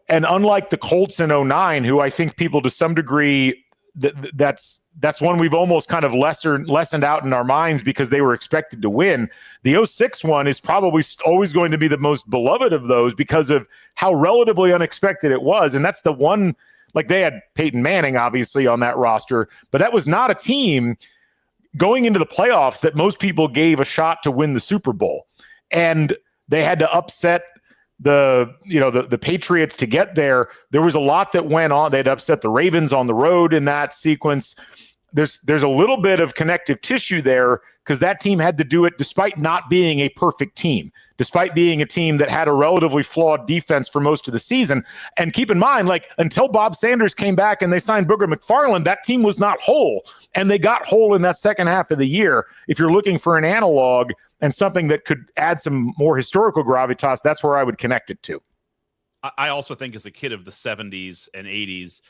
unlike the Colts in 2009, who I think people to some degree, that's one we've almost kind of lessened out in our minds because they were expected to win. The 2006 one is probably always going to be the most beloved of those because of how relatively unexpected it was. And that's the one, like they had Peyton Manning, obviously, on that roster, but that was not a team going into the playoffs that most people gave a shot to win the Super Bowl. And they had to upset the Patriots to get there. There was a lot that went on. They'd upset the Ravens on the road in that sequence. There's a little bit of connective tissue there because that team had to do it despite not being a perfect team, despite being a team that had a relatively flawed defense for most of the season. And keep in mind, like, until Bob Sanders came back and they signed Booger McFarland, that team was not whole. And they got whole in that second half of the year. If you're looking for an analog and something that could add some more historical gravitas, that's where I would connect it to. I also think as a kid of the 70s and 80s,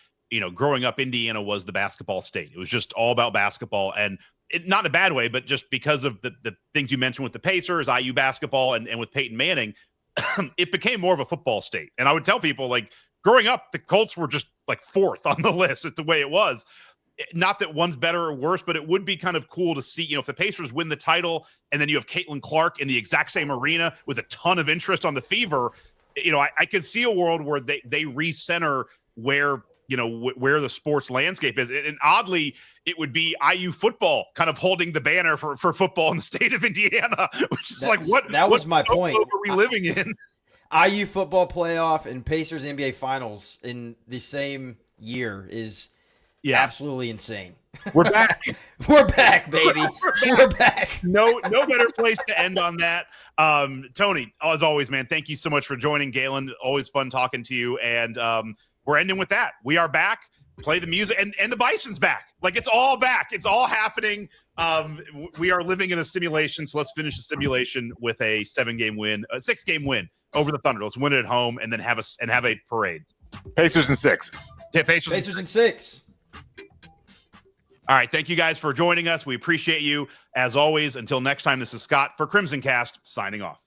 growing up, Indiana was the basketball state. It was just all about basketball, and not in a bad way, but just because of the things you mentioned with the Pacers, IU basketball, and with Peyton Manning, it became more of a football state. And I would tell people, like, growing up, the Colts were just like 4th on the list. It's the way it was. Not that one's better or worse, but it would be kind of cool to see, if the Pacers win the title and then you have Caitlin Clark in the exact same arena with a ton of interest on the Fever. I could see a world where they recenter where the sports landscape is. And oddly, it would be IU football kind of holding the banner for football in the state of Indiana, which is my point. Are we living in? IU football playoff and Pacers NBA finals in the same year is absolutely insane. We're back. We're back, baby. We're back. No better place to end on that. Tony, as always, man, thank you so much for joining. Galen, always fun talking to you. And we're ending with that. We are back. Play the music, and the Bison's back. Like, it's all back. It's all happening. We are living in a simulation, so let's finish the simulation with a 6-game win over the Thunder. Let's win it at home and then have a parade. Pacers in 6. Yeah, Pacers in 6. All right. Thank you guys for joining us. We appreciate you. As always, until next time, this is Scott for Crimsoncast signing off.